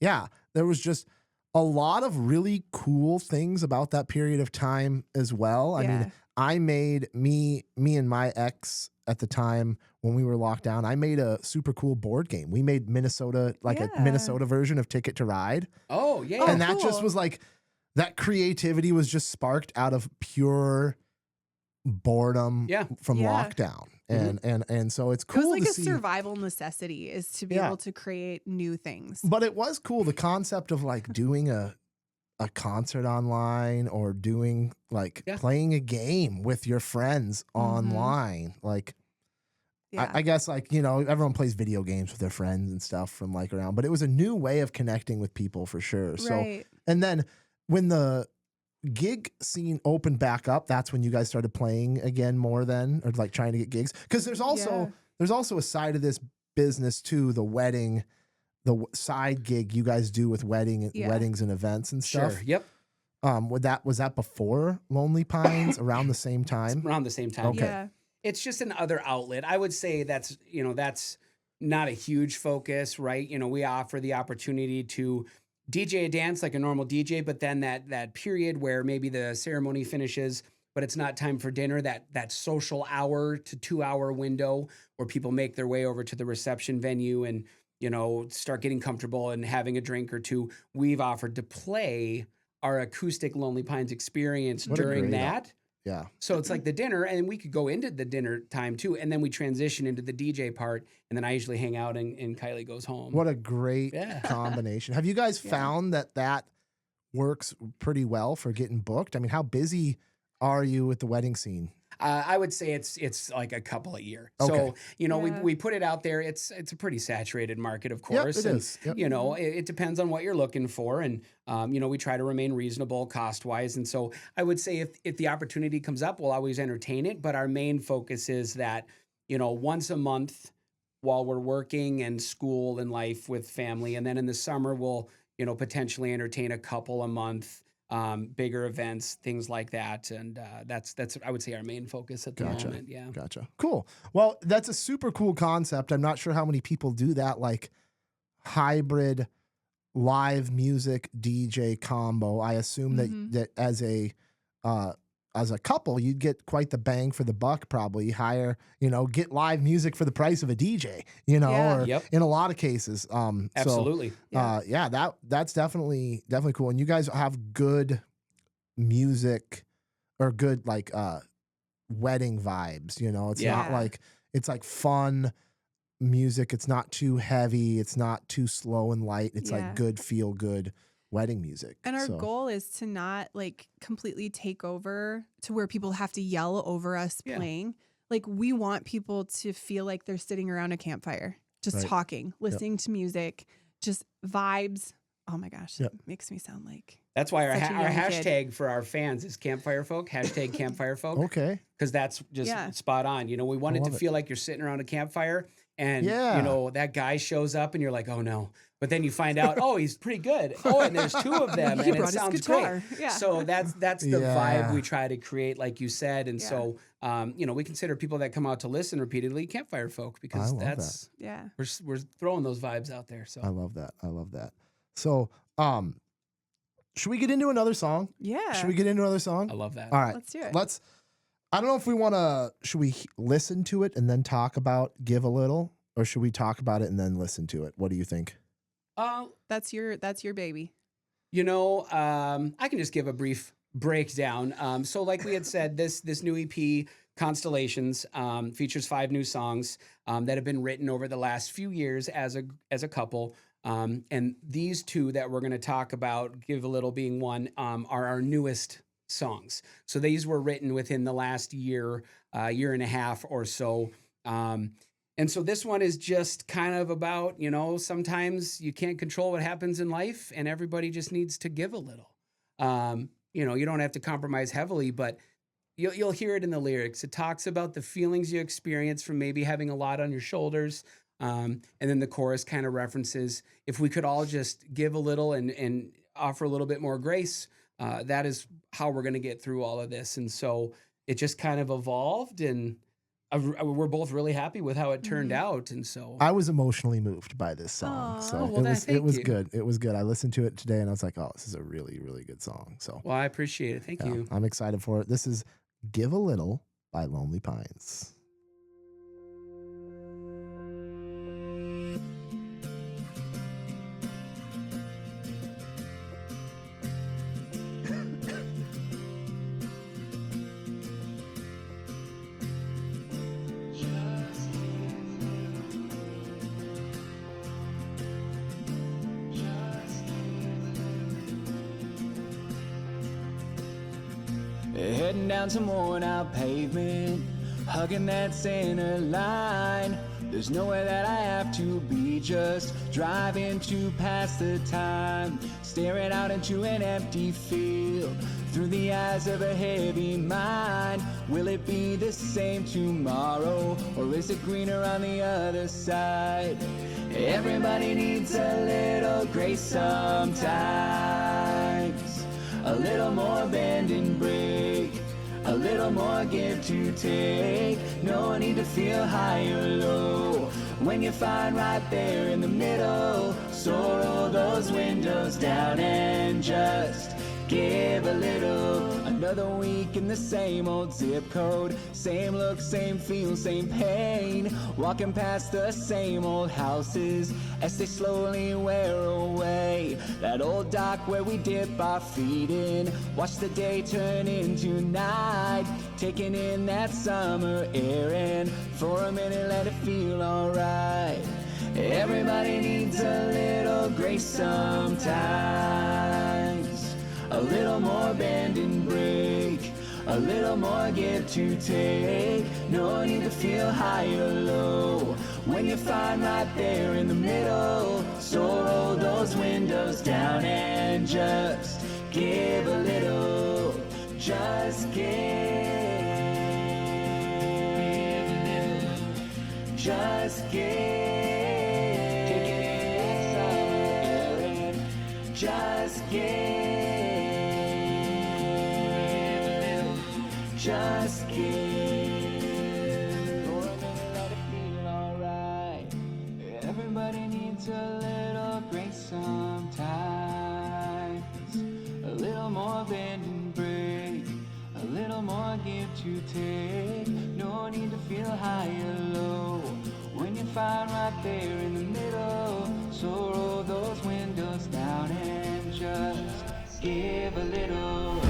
yeah, there was just a lot of really cool things about that period of time as well. I Yeah. mean, I made me and my ex at the time when we were locked down, I made a super cool board game. We made Minnesota, like a Yeah. Minnesota version of Ticket to Ride. Oh, yeah. Oh, And that just cool. was like, that creativity was just sparked out of pure boredom Yeah. from Yeah. lockdown. And so it's It was cool like to a see. survival necessity is to be Yeah. able to create new things. But it was cool, the concept of like doing a concert online or doing like Yeah. playing a game with your friends online. Like Yeah. I guess like, everyone plays video games with their friends and stuff from like around, but it was a new way of connecting with people for sure. So right. and then when the gig scene opened back up, that's when you guys started playing again more then, or like trying to get gigs. Because there's also a side of this business too, the wedding, side gig you guys do with Yeah. weddings and events and stuff. Sure. Yep. Was that before Lonely Pines around the same time? Around the same time. Okay. Yeah. It's just an other outlet. I would say that's not a huge focus, right? We offer the opportunity to DJ a dance like a normal DJ, but then that period where maybe the ceremony finishes, but it's not time for dinner, that social hour to 2 hour window where people make their way over to the reception venue and, start getting comfortable and having a drink or two. We've offered to play our acoustic Lonely Pines experience What a during great that. Yeah. So it's like the dinner, and we could go into the dinner time too, and then we transition into the DJ part, and then I usually hang out, and Kylie goes home. What a great combination. Have you guys found that works pretty well for getting booked? I mean, how busy are you with the wedding scene? I would say it's like a couple a year. Okay. So, you know, we put it out there. It's a pretty saturated market, of course. Yep, it is. Yep. You know, it depends on what you're looking for. And, you know, we try to remain reasonable cost-wise. And so I would say if the opportunity comes up, we'll always entertain it. But our main focus is that, you know, once a month while we're working and school and life with family. And then in the summer, we'll, you know, potentially entertain a couple a month. Bigger events, things like that. And that's I would say our main focus at the moment. Yeah. Gotcha. Cool. Well, that's a super cool concept. I'm not sure how many people do that, like hybrid live music DJ combo. I assume that as a couple, you'd get quite the bang for the buck, probably hire, you know, get live music for the price of a DJ, you know, or in a lot of cases. Absolutely. So, that's definitely cool. And you guys have good music or good, like, wedding vibes, you know, it's not like, it's like fun music. It's not too heavy. It's not too slow and light. It's like good, feel good wedding music. And our goal is to not like completely take over to where people have to yell over us playing. Like we want people to feel like they're sitting around a campfire, just talking, listening to music, just vibes. Oh my gosh, it makes me sound like that's why our such a young hashtag kid. for our fans is Campfire Folk, hashtag Campfire Folk. Okay. Because that's just spot on. You know, we want it to feel like you're sitting around a campfire and, you know, that guy shows up and you're like, oh no. But then you find out, oh, he's pretty good. Oh, and there's two of them, and it sounds great. Yeah. So that's the vibe we try to create, like you said. And so, you know, we consider people that come out to listen repeatedly Campfire Folk because we're throwing those vibes out there. So I love that. So, should we get into another song? Yeah. Should we get into another song? I love that. All right. Let's do it. I don't know if we want to, should we listen to it and then talk about Give a Little, or should we talk about it and then listen to it? What do you think? That's your baby. You know, I can just give a brief breakdown. So like we had said, this new EP, Constellations, features 5 new songs that have been written over the last few years as a couple. And these 2 that we're going to talk about, Give a Little being one, are our newest songs. So these were written within the last year and a half or so. And so this one is just kind of about, you know, sometimes you can't control what happens in life and everybody just needs to give a little. You know, you don't have to compromise heavily, but you'll hear it in the lyrics. It talks about the feelings you experience from maybe having a lot on your shoulders. And then the chorus kind of references, if we could all just give a little and offer a little bit more grace, that is how we're going to get through all of this. And so it just kind of evolved, and we're both really happy with how it turned out. And so I was emotionally moved by this song. So it was good. It was good. I listened to it today and I was like, oh, this is a really, really good song. So well, I appreciate it. Thank you. I'm excited for it. This is Give a Little by Lonely Pines. Heading down some worn out pavement, hugging that center line. There's nowhere that I have to be, just driving to pass the time. Staring out into an empty field, through the eyes of a heavy mind. Will it be the same tomorrow, or is it greener on the other side? Everybody needs a little grace sometimes. A little more bend and break, a little more give to take. No need to feel high or low when you find right there in the middle. So roll those windows down and just give a little. I Another week in the same old zip code. Same look, same feel, same pain. Walking past the same old houses as they slowly wear away. That old dock where we dip our feet in. Watch the day turn into night. Taking in that summer air and for a minute let it feel alright. Everybody needs a little grace sometimes. A little more bend and break. A little more give to take. No need to feel high or low when you find right there in the middle. So roll those windows down and just give a little. Just give a little. Just give. Just give. Just give. For a minute, let it feel alright. Everybody needs a little grace sometimes. A little more bend and break. A little more give to take. No need to feel high or low when you find right there in the middle. So roll those windows down and just give a little.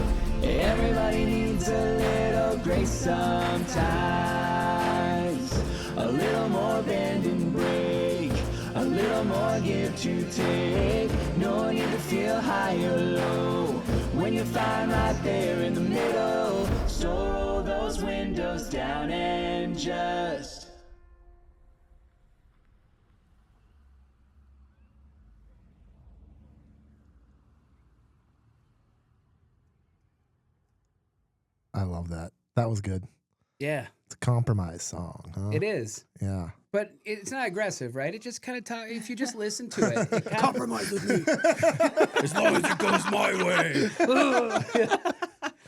Everybody needs a little grace sometimes. A little more bend and break. A little more give to take. No need to feel high or low when you find right there in the middle. So roll those windows down and just. I love that. That was good. Yeah, It's a compromise song, huh? it is. Yeah. But it's not aggressive, right? It just kind of if you just listen to it, it kind Compromise with me. As long as it goes my way.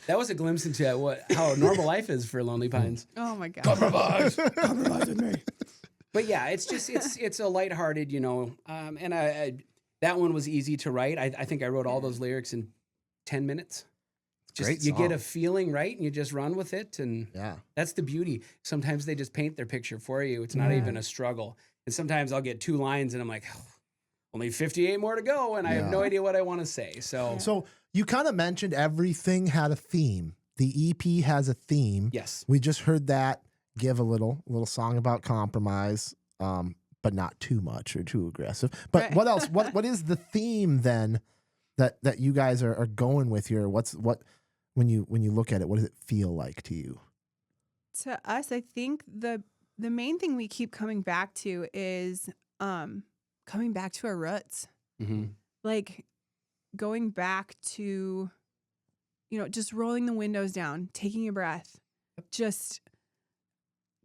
that was a glimpse into how normal life is for Lonely Pines. Oh my god. Compromise. Compromise with me. But yeah, it's just it's a lighthearted, and I that one was easy to write. I think I wrote all those lyrics in 10 minutes. Just, Great you get a song. feeling, right? And you just run with it. And Yeah. that's the beauty. Sometimes they just paint their picture for you. It's not even a struggle. And sometimes I'll get 2 lines and I'm like, oh, only 58 more to go. And I have no idea what I want to say. So you kind of mentioned everything had a theme. The EP has a theme. Yes. We just heard that give a little song about compromise, but not too much or too aggressive. But Right. what else? What is the theme then that you guys are going with here? What when you look at it, what does it feel like to you? To us, I think the main thing we keep coming back to is coming back to our roots. Mm-hmm. Like going back to, just rolling the windows down, taking a breath, just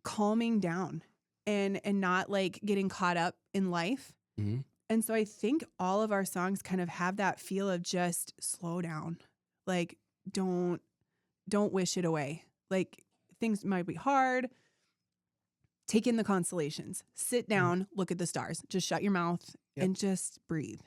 calming down and not like getting caught up in life. Mm-hmm. And so I think all of our songs kind of have that feel of just slow down. Like don't wish it away. Like things might be hard. Take in the constellations. Sit down, look at the stars. Just shut your mouth and just breathe.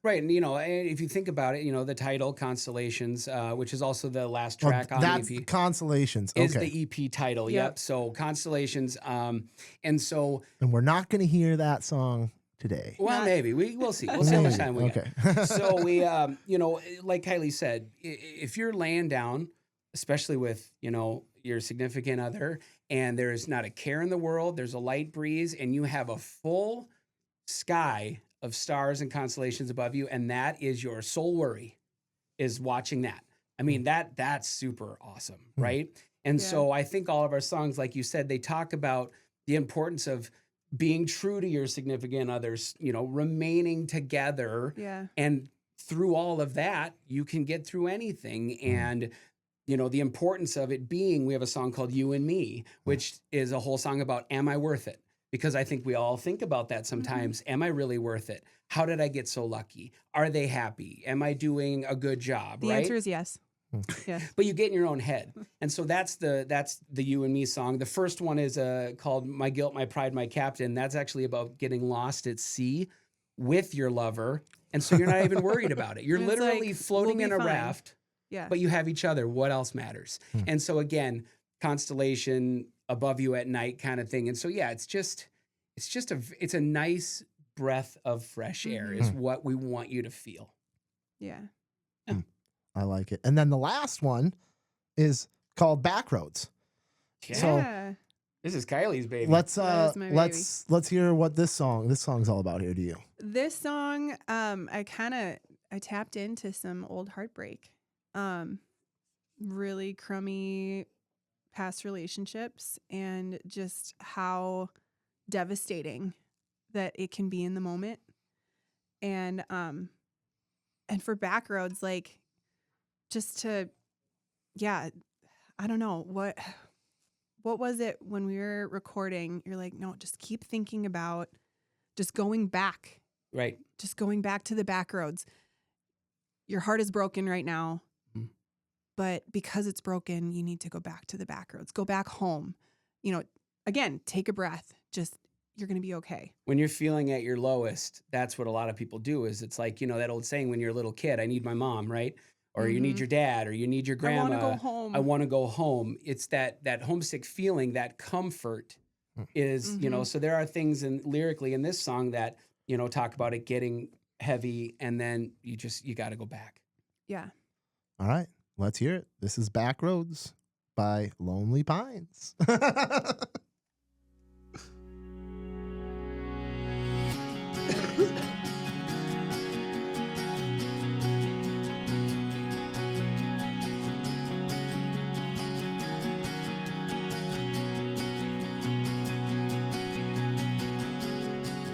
Right. And, if you think about it, the title Constellations, which is also the last track on That's the EP. Constellations. Is Okay. the EP title. Yep. Yep. So Constellations. And so, And we're not going to hear that song today. well, Not- maybe we'll see. We'll see how much time we Okay. get. So we, like Kylie said, if you're laying down, especially with, your significant other, and there's not a care in the world, there's a light breeze, and you have a full sky of stars and constellations above you, and that is your sole worry, is watching that. I mean, that's super awesome, right? And Yeah. so I think all of our songs, like you said, they talk about the importance of being true to your significant others, remaining together. Yeah. And through all of that, you can get through anything. And, the importance of it being, we have a song called You and Me, which is a whole song about, am I worth it? Because I think we all think about that sometimes. Am I really worth it? How did I get so lucky? Are they happy? Am I doing a good job? The right? answer is yes. Yes. But you get in your own head. And so that's the You and Me song. The first one is called My Guilt, My Pride, My Captain. That's actually about getting lost at sea with your lover. And so you're not even worried about it. You're It's literally like, floating we'll in be a fine. raft Yeah. but you have each other. What else matters? And so again, constellation above you at night kind of thing. And so, yeah, it's a nice breath of fresh air is what we want you to feel. Yeah. I like it. And then the last one is called Backroads. Yeah. So This is Kylie's baby. let's That is my let's hear what this song's all about here to you. This song, I tapped into some old heartbreak, really crummy past relationships, and just how devastating that it can be in the moment. And for Backroads, like, just to, yeah, I don't know what was it when we were recording? You're like, no, just keep thinking about just going back. Right. Just going back to the Backroads. Your heart is broken right now, but because it's broken, you need to go back to the Backroads. Go back home. You know, again, take a breath. Just, you're going to be okay. When you're feeling at your lowest, that's what a lot of people do is it's like, you know, that old saying when you're a little kid, I need my mom, right? Or you need your dad, or you need your grandma. I want to go home. I want to go home. It's that homesick feeling, that comfort is, you know, so there are things lyrically in this song that, you know, talk about it getting heavy and then you got to go back. Yeah. All right, let's hear it. This is Backroads by Lonely Pines.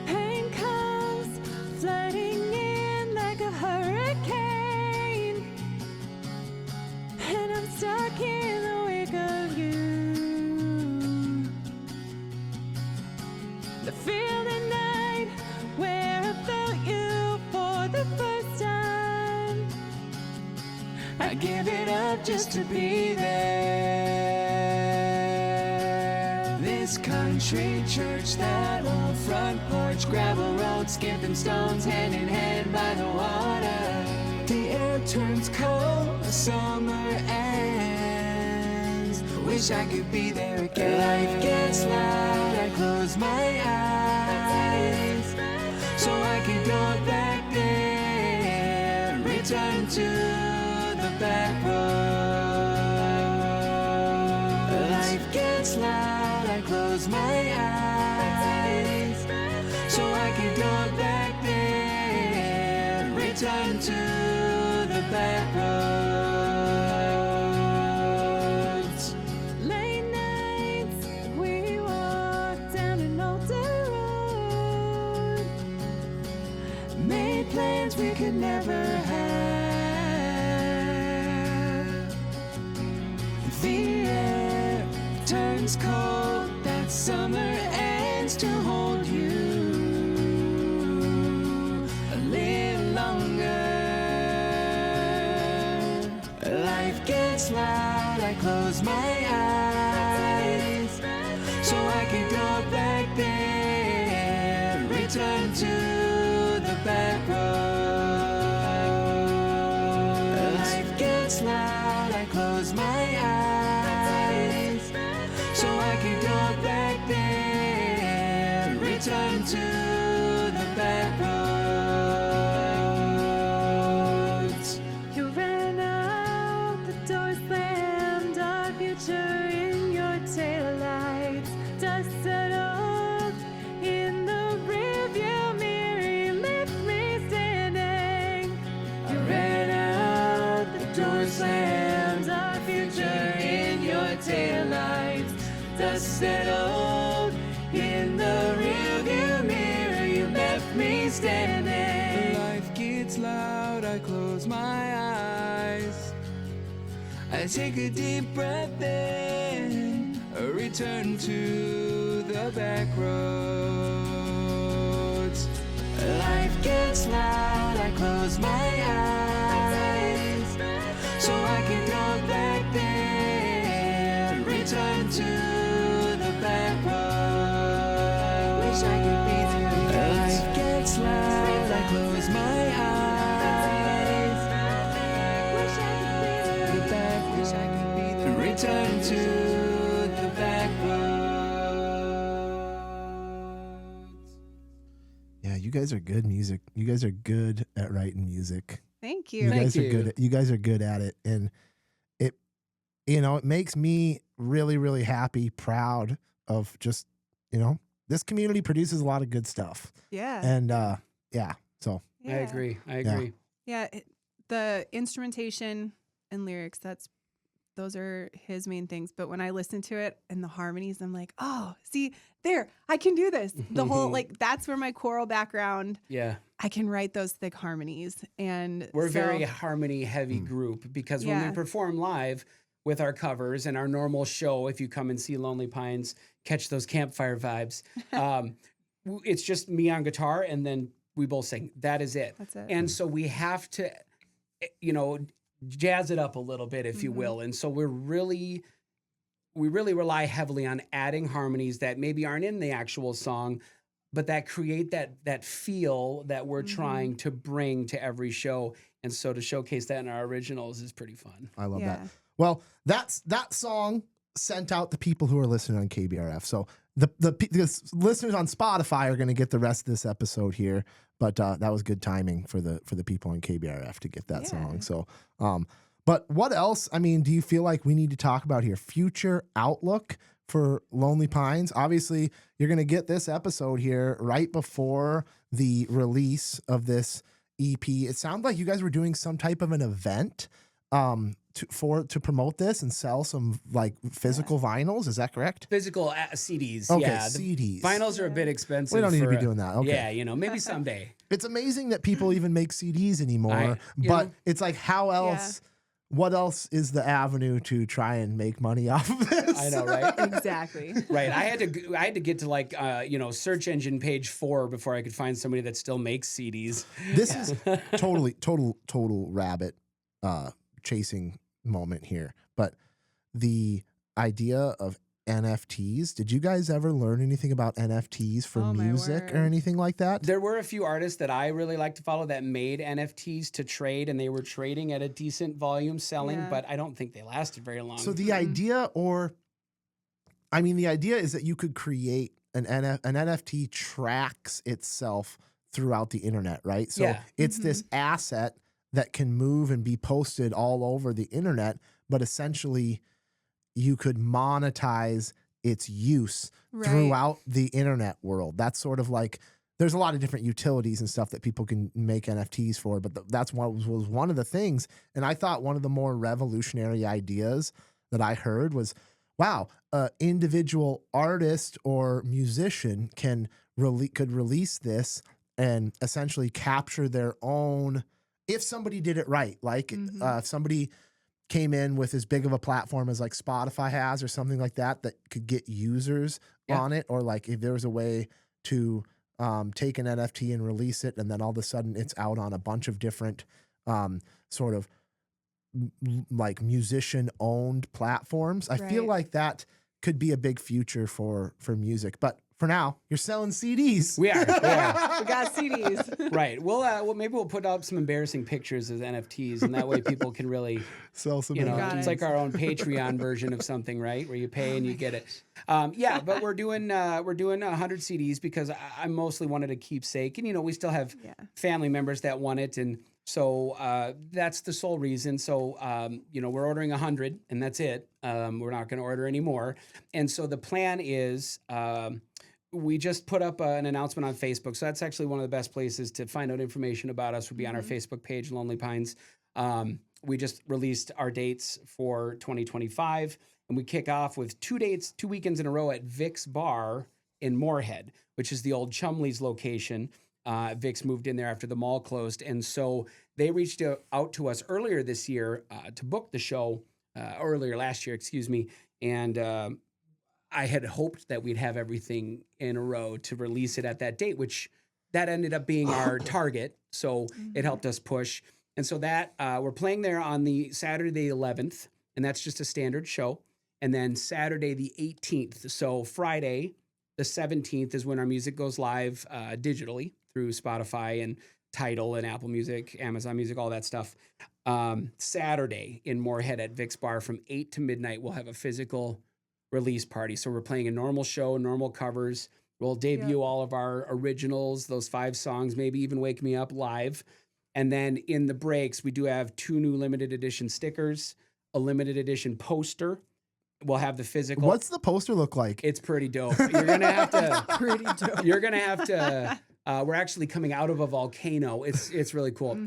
Pain comes flooding in like a hurricane, and I'm stuck in the wake of you. The feel the night where I felt you for the first time. I give it up just to be there. This country church, that old front porch, gravel road, skipping stones, hand in hand by the water. The air turns cold, the summer ends. Wish I could be there again. Life gets loud, I close my eyes, so I can go back there, return to the back road. Life gets loud, I close my eyes, so I can go back there, return to the back roads. Late nights, we walk down an older road, made plans we could never have. The air turns cold, that summer ends to hold you a little longer. Life gets loud, I close my eyes, so I can go back there, return to the back road. Life gets loud, I close my eyes, so I can go back there, return to the back roads. You ran out, the door slammed, our future in your taillights. Dust settled in the rearview mirror, you left me standing. You ran out, the door slammed, our future in your taillights. Dust settled in the rearview mirror, you left me standing. Life gets loud, I close my eyes, I take a deep breath in, return to the back roads. Life gets loud, I close my eyes, so I can go back there, return to the back road. Wish I could be there. Life gets loud, I close my eyes. Wish I could be there. return to the back roads. Yeah, you guys are good music. You guys are good at writing music. Thank You you. Thank guys are you. good. You guys are good at it, and it, it makes me really, really happy, proud of just, this community produces a lot of good stuff, Yeah. and yeah. So I agree. I agree. Yeah, the instrumentation and lyrics, those are his main things. But when I listen to it and the harmonies, I'm like, oh, see, there, I can do this. The whole, that's where my choral background, Yeah. I can write those thick harmonies. And We're a so- very harmony heavy group because when Yeah. we perform live with our covers and our normal show, if you come and see Lonely Pines, catch those campfire vibes, it's just me on guitar and then we both sing. That is it. That's it. And so we have to, jazz it up a little bit, if you will. And so we really rely heavily on adding harmonies that maybe aren't in the actual song, but that create that feel that we're trying to bring to every show. And so to showcase that in our originals is pretty fun. I love that. Yeah. Well, that song sent out the people who are listening on KBRF. So the listeners on Spotify are going to get the rest of this episode here, but that was good timing for the people on KBRF to get that song. So, but what else? I mean, do you feel like we need to talk about here? Future outlook for Lonely Pines. Obviously, you're going to get this episode here right before the release of this EP. It sounded like you guys were doing some type of an event to promote this and sell some physical vinyls. Is that correct? Physical CDs. Okay, Yeah. The CDs. vinyls are a bit expensive. We don't need to for be a- doing that. Okay. Yeah, maybe someday. It's amazing that people even make CDs anymore, you but know. it's like, how else? What else is the avenue to try and make money off of this? I know, right? Exactly. Right. I had to get to search engine page 4 before I could find somebody that still makes CDs. This is total rabbit chasing moment here. But the idea of NFTs, did you guys ever learn anything about NFTs for Oh, my music or word. anything like that? There were a few artists that I really like to follow that made NFTs to trade, and they were trading at a decent volume selling, Yeah. but I don't think they lasted very long. So the idea is that you could create an NFT tracks itself throughout the internet, right? So Yeah. it's this asset that can move and be posted all over the internet, but essentially you could monetize its use Right. throughout the internet world. That's sort of like, there's a lot of different utilities and stuff that people can make NFTs for, but that's was one of the things. And I thought one of the more revolutionary ideas that I heard was, wow, individual artist or musician could release this and essentially capture their own, if somebody did it right, like if somebody came in with as big of a platform as like Spotify has or something like that could get users on it, or like if there was a way to take an NFT and release it, and then all of a sudden it's out on a bunch of different sort of like musician owned platforms. I feel Right. like that could be a big future for music. But for now, you're selling CDs. we are. We got CDs. Right. Maybe we'll put up some embarrassing pictures as NFTs, and that way people can really, Sell some. Got it's it. like our own Patreon version of something, right? Where you pay and you get it. But we're doing 100 CDs because I mostly wanted a keepsake, and we still have family members that want it, and so that's the sole reason. So we're ordering 100, and that's it. We're not going to order any more, and so the plan is. We just put up an announcement on Facebook. So that's actually one of the best places to find out information about us would be on our Facebook page, Lonely Pines. We just released our dates for 2025, and we kick off with 2 weekends in a row at Vic's Bar in Moorhead, which is the old Chumley's location. Vic's moved in there after the mall closed. And so they reached out to us earlier this year to book the show, earlier last year, excuse me. And I had hoped that we'd have everything in a row to release it at that date, which that ended up being our target. So it helped us push. And so that we're playing there on the Saturday the 11th, and that's just a standard show. And then Saturday the 18th. So Friday the 17th is when our music goes live digitally through Spotify and Tidal and Apple Music, Amazon Music, all that stuff. Saturday in Moorhead at Vic's Bar from 8 to midnight, we'll have a physical release party. So we're playing a normal show, normal covers. We'll debut all of our originals, those 5 songs, maybe even Wake Me Up live. And then in the breaks, we do have 2 new limited edition stickers, a limited edition poster. We'll have the physical. What's the poster look like? It's pretty dope. You're gonna have to. Pretty dope. You're gonna have to. We're actually coming out of a volcano. It's really cool.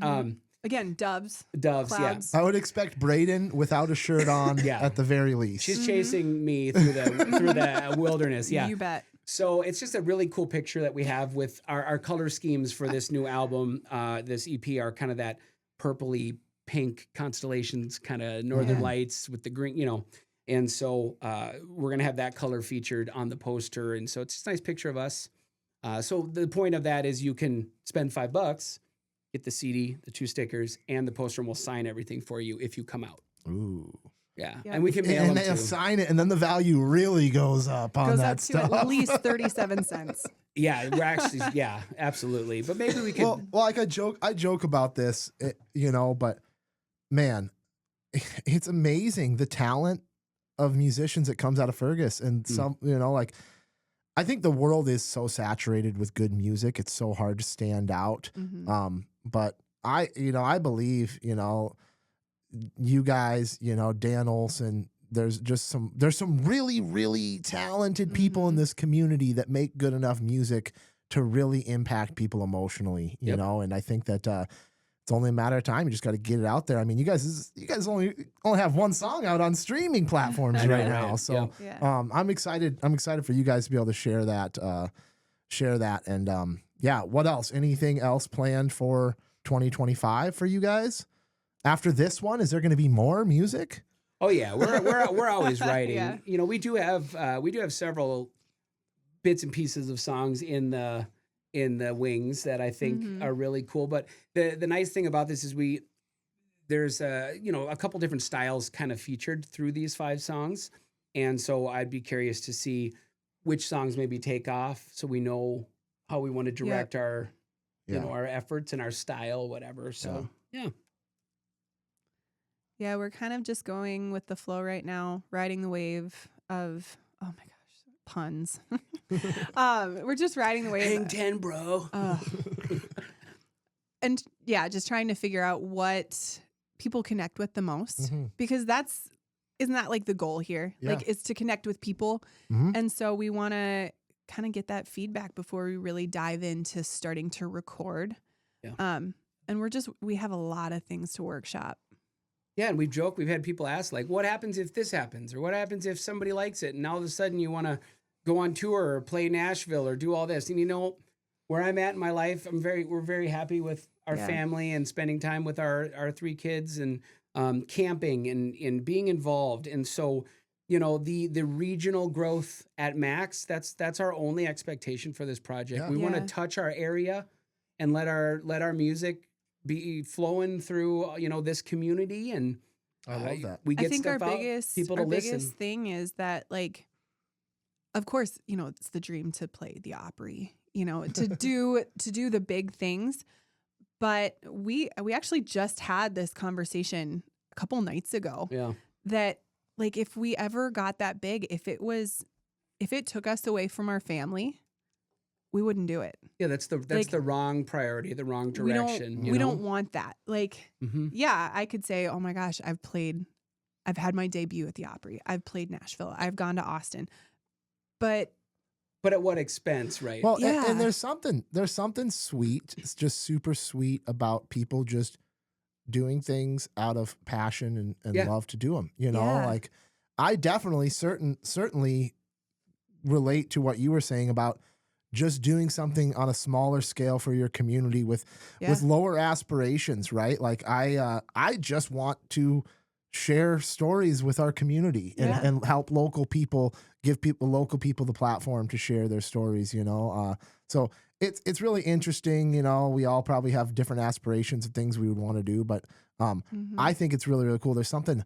Again, doves. Doves, Clouds. I would expect Braden without a shirt on Yeah. at the very least. She's chasing me through the wilderness. Yeah. You bet. So it's just a really cool picture that we have with our color schemes for this new album. This EP are kind of that purpley pink constellations, kind of northern lights with the green, you know. And so we're going to have that color featured on the poster. And so it's just a nice picture of us. So the point of that is you can spend $5, get the CD, the 2 stickers, and the poster, and we'll sign everything for you if you come out. Ooh. Yeah. Yeah. And we can mail And them they'll too. sign it, and then the value really goes up on Goes that up to stuff. at least 37 cents. Yeah, we're actually, yeah, absolutely. But maybe we could. Well, like I joke about this, you know, but man, it's amazing the talent of musicians that comes out of Fergus, and some, you know, like I think the world is so saturated with good music, it's so hard to stand out. But I believe, you know, you guys, you know, Dan Olson, there's some really, really talented people in this community that make good enough music to really impact people emotionally, you know, and I think that it's only a matter of time. You just got to get it out there. I mean, you guys only have 1 song out on streaming platforms right now. So Yeah. I'm excited for you guys to be able to share that. And what else? Anything else planned for 2025 for you guys? After this one, is there going to be more music? Oh yeah, we're always writing. Yeah. You know, we do have several bits and pieces of songs in the wings that I think are really cool. But the nice thing about this is there's a couple different styles kind of featured through these 5 songs, and so I'd be curious to see which songs maybe take off, so we know how we want to direct our our efforts and our style, whatever. So yeah. Yeah, we're kind of just going with the flow right now, riding the wave of, oh my gosh, puns. We're just riding the wave. Hang 10, bro. And yeah, just trying to figure out what people connect with the most, because isn't that like the goal here? Yeah. Like, it's to connect with people. And so we want to kind of get that feedback before we really dive into starting to record. Yeah. And we have a lot of things to workshop. Yeah, and we've had people ask, like, what happens if this happens? Or what happens if somebody likes it? And all of a sudden you want to go on tour or play Nashville or do all this. And you know, where I'm at in my life, we're very happy with our family and spending time with our 3 kids and camping and being involved. And so, you know, the regional growth at max, that's our only expectation for this project. Yeah. We want to touch our area and let our music be flowing through, you know, this community, and I love that. we get I think stuff our out, biggest people to listen. biggest thing is that, like, of course, you know, it's the dream to play the Opry, you know, to do the big things. But we actually just had this conversation a couple nights ago. Yeah. That, like, if we ever got that big, if it took us away from our family, we wouldn't do it. Yeah, that's the wrong priority, the wrong direction. We don't want that. Like, Mm-hmm. yeah, I could say, oh my gosh, I've had my debut at the Opry. I've played Nashville. I've gone to Austin. But at what expense, right? Well, Yeah. and there's something sweet. It's just super sweet about people just doing things out of passion and Yeah. love to do them. You know, Yeah. like I definitely certainly relate to what you were saying about just doing something on a smaller scale for your community with lower aspirations, right? Like I just want to share stories with our community and help local people, give local people the platform to share their stories, you know? So it's really interesting. You know, we all probably have different aspirations of things we would want to do, but I think it's really, really cool. There's something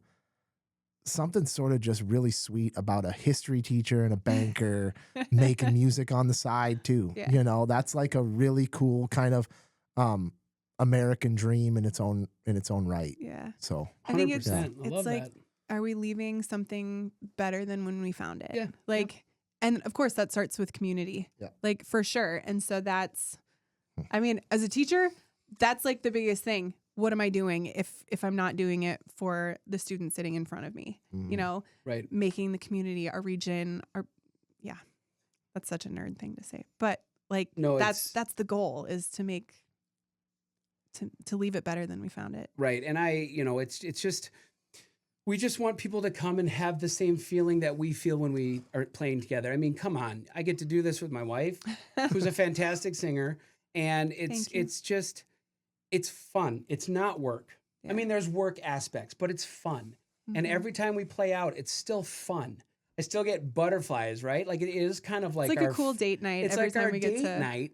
sort of just really sweet about a history teacher and a banker making music on the side too. Yeah. You know, that's like a really cool kind of, American dream in its own right. Yeah. So I think it's 100%. I love like, that. are we leaving something better than when we found it? Yeah. Like, and of course that starts with community. Yeah. Like for sure. And so that's, I mean, as a teacher, that's like the biggest thing. What am I doing if I'm not doing it for the student sitting in front of me? You know, Right. making the community, our region, yeah, that's such a nerd thing to say. But like, No, that's the goal, is to make, to leave it better than we found it. Right. And it's just, we just want people to come and have the same feeling that we feel when we are playing together. I mean, come on. I get to do this with my wife, who's a fantastic singer. And it's just, it's fun. It's not work. Yeah. I mean, there's work aspects, but it's fun. And every time we play out, it's still fun. I still get butterflies, right? Like it is kind of like It's like a cool date night. It's every like time our we get date to night.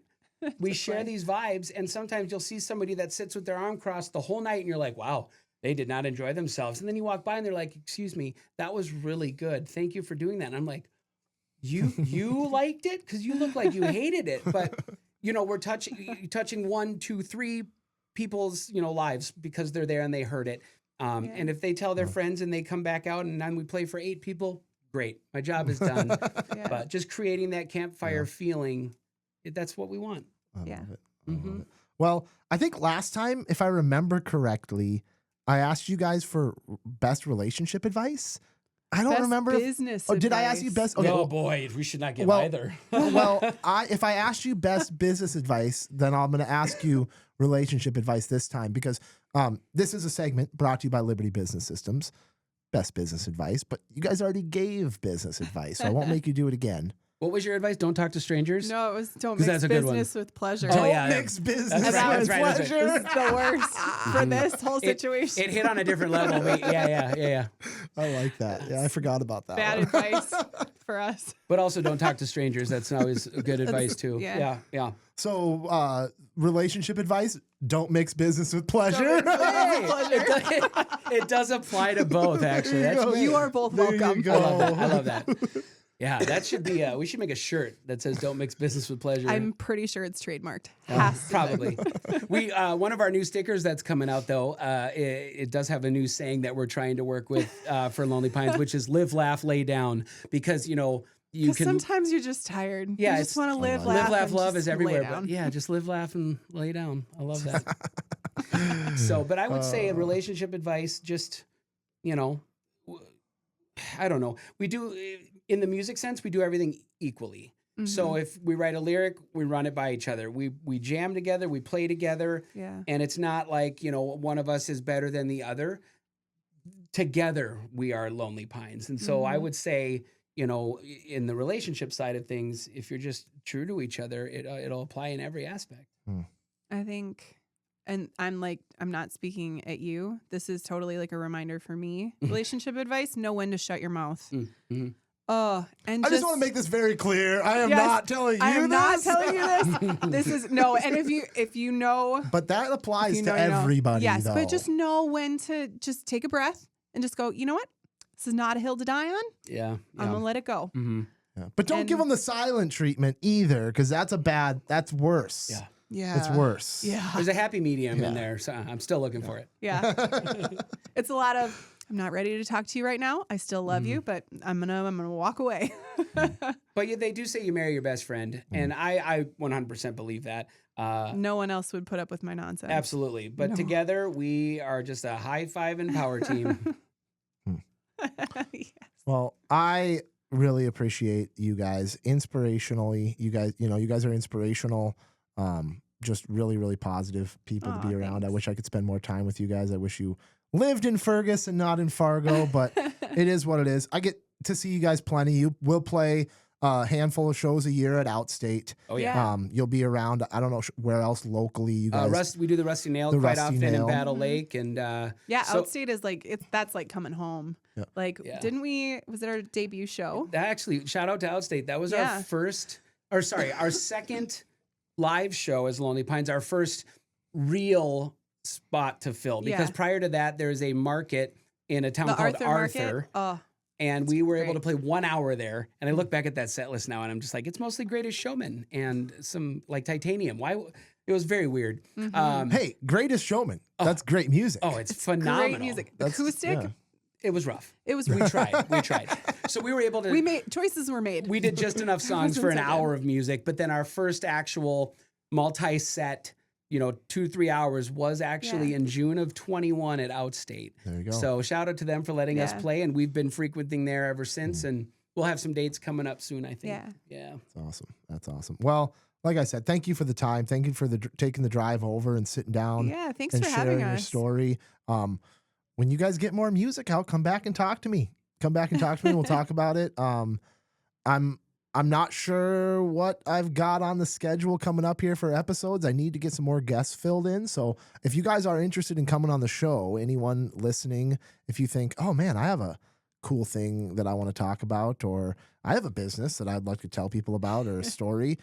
We share play. these vibes, and sometimes you'll see somebody that sits with their arm crossed the whole night, and you're like, wow, they did not enjoy themselves. And then you walk by and they're like, excuse me, that was really good. Thank you for doing that. And I'm like, you liked it? Because you look like you hated it. But, we're touching 1, 2, 3 people's, lives because they're there and they heard it. And if they tell their friends and they come back out and then we play for 8 people, great. My job is done. Yeah. But just creating that campfire feeling, that's what we want. I Yeah. love it. I love it. Well, I think last time, if I remember correctly, I asked you guys for best relationship advice. I don't Best remember. business Did I ask you advice. best? Okay, Oh boy, we should not give well- either. well, if I asked you best business advice, then I'm going to ask you relationship advice this time, because this is a segment brought to you by Liberty Business Systems. Best business advice, but you guys already gave business advice, so I won't make you do it again. What was your advice? Don't talk to strangers? No, it was don't 'Cause mix that's a good one. business with pleasure. Oh, Don't yeah, yeah. mix business That's with right, that's right, that's right. pleasure. This is the worst for this whole situation. It hit on a different level. Yeah. I like that. Yeah, I forgot about that. Bad one. advice for us. But also don't talk to strangers. That's always good advice too. yeah. Yeah. So, relationship advice: don't mix business with pleasure. Hey, it does apply to both, actually. There you That's go. great. You are both There you welcome. go. I love that. Yeah, that should be. We should make a shirt that says "Don't mix business with pleasure." I'm pretty sure it's trademarked. Has to be. Probably. We one of our new stickers that's coming out though. It does have a new saying that we're trying to work with for Lonely Pines, which is "Live, laugh, lay down." Because you 'Cause can sometimes you're just tired. Yeah, you just it's- want to live, live, laugh, laugh, and love just is everywhere. lay down. But yeah, just live, laugh, and lay down. I love that. So, but I would say relationship advice. Just I don't know. We do in the music sense. We do everything equally. So if we write a lyric, we run it by each other. We jam together, we play together, Yeah. and it's not like one of us is better than the other. Together, we are Lonely Pines, and so I would say, in the relationship side of things, if you're just true to each other, it'll apply in every aspect. I think, and I'm not speaking at you. This is totally like a reminder for me. Relationship advice: know when to shut your mouth. Mm-hmm. Oh, and I just want to make this very clear. I am Yes, not telling you I am this. not telling you this. This is no. And if you know, But that applies you to know, you know. everybody. Yes, though. but just know when to just take a breath and just go. You know what? This is not a hill to die on. Yeah, I'm gonna let it go. Mm-hmm. Yeah. But don't give them the silent treatment either, because that's worse. Yeah. Yeah, It's worse. Yeah, There's a happy medium in there, so I'm still looking for it. yeah. It's a lot of. I'm not ready to talk to you right now. I still love you, but I'm gonna walk away. But they do say you marry your best friend, and I 100% believe that. No one else would put up with my nonsense. Absolutely. But together, we are just a high five and power team. Yes. Well, I really appreciate you guys. Inspirationally, you guys are inspirational. Just really, really positive people to Aw, be around. I thanks. wish I could spend more time with you guys. I wish you lived in Fergus and not in Fargo, but it is what it is. I get to see you guys plenty. You will play a handful of shows a year at Outstate. Oh, yeah. You'll be around. I don't know where else locally you guys. We do the Rusty Nail The quite Rusty often Nail. in Battle Lake. And Yeah, so Outstate is that's like coming home. Yeah. Like, Yeah. was it our debut show? that actually, shout out to Outstate. That was Yeah. our second live show as Lonely Pines, our first real spot to fill. Because Yeah. prior to that, there's a market in a town The called Arthur Arthur. Market. Oh, And we were able to great. play 1 hour there. And I look back at that set list now and I'm just like, it's mostly Greatest Showman and some like Titanium. Why? It was very weird. Hey, Greatest Showman. That's great music. Oh, it's phenomenal. Great music. That's- Acoustic. yeah. It was rough. It was. We tried. So we were able to. We made choices were made. We did just enough songs for an hour of music, but then our first actual multi-set, 2-3 hours was actually in June of 21 at Outstate. There you go. So shout out to them for letting us Yeah. play, and we've been frequenting there ever since, and we'll have some dates coming up soon, I think. Yeah. That's awesome. That's awesome. Well, like I said, thank you for the time. Thank you for taking the drive over and sitting down. Yeah, thanks and for having sharing your us. story. When you guys get more music out, come back and talk to me. Come back and talk to me. And we'll talk about it. I'm not sure what I've got on the schedule coming up here for episodes. I need to get some more guests filled in. So if you guys are interested in coming on the show, anyone listening, if you think, oh man, I have a cool thing that I want to talk about, or I have a business that I'd like to tell people about, or a story,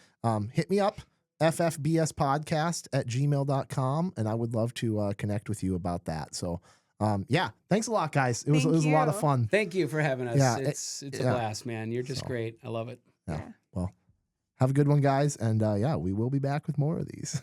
hit me up, ffbspodcast@gmail.com, and I would love to connect with you about that. So thanks a lot, guys. It was a lot of you. fun. Thank you for having us. Yeah, It's a yeah. blast, man. You're just great. I love it. Yeah. Well, have a good one, guys, and we will be back with more of these.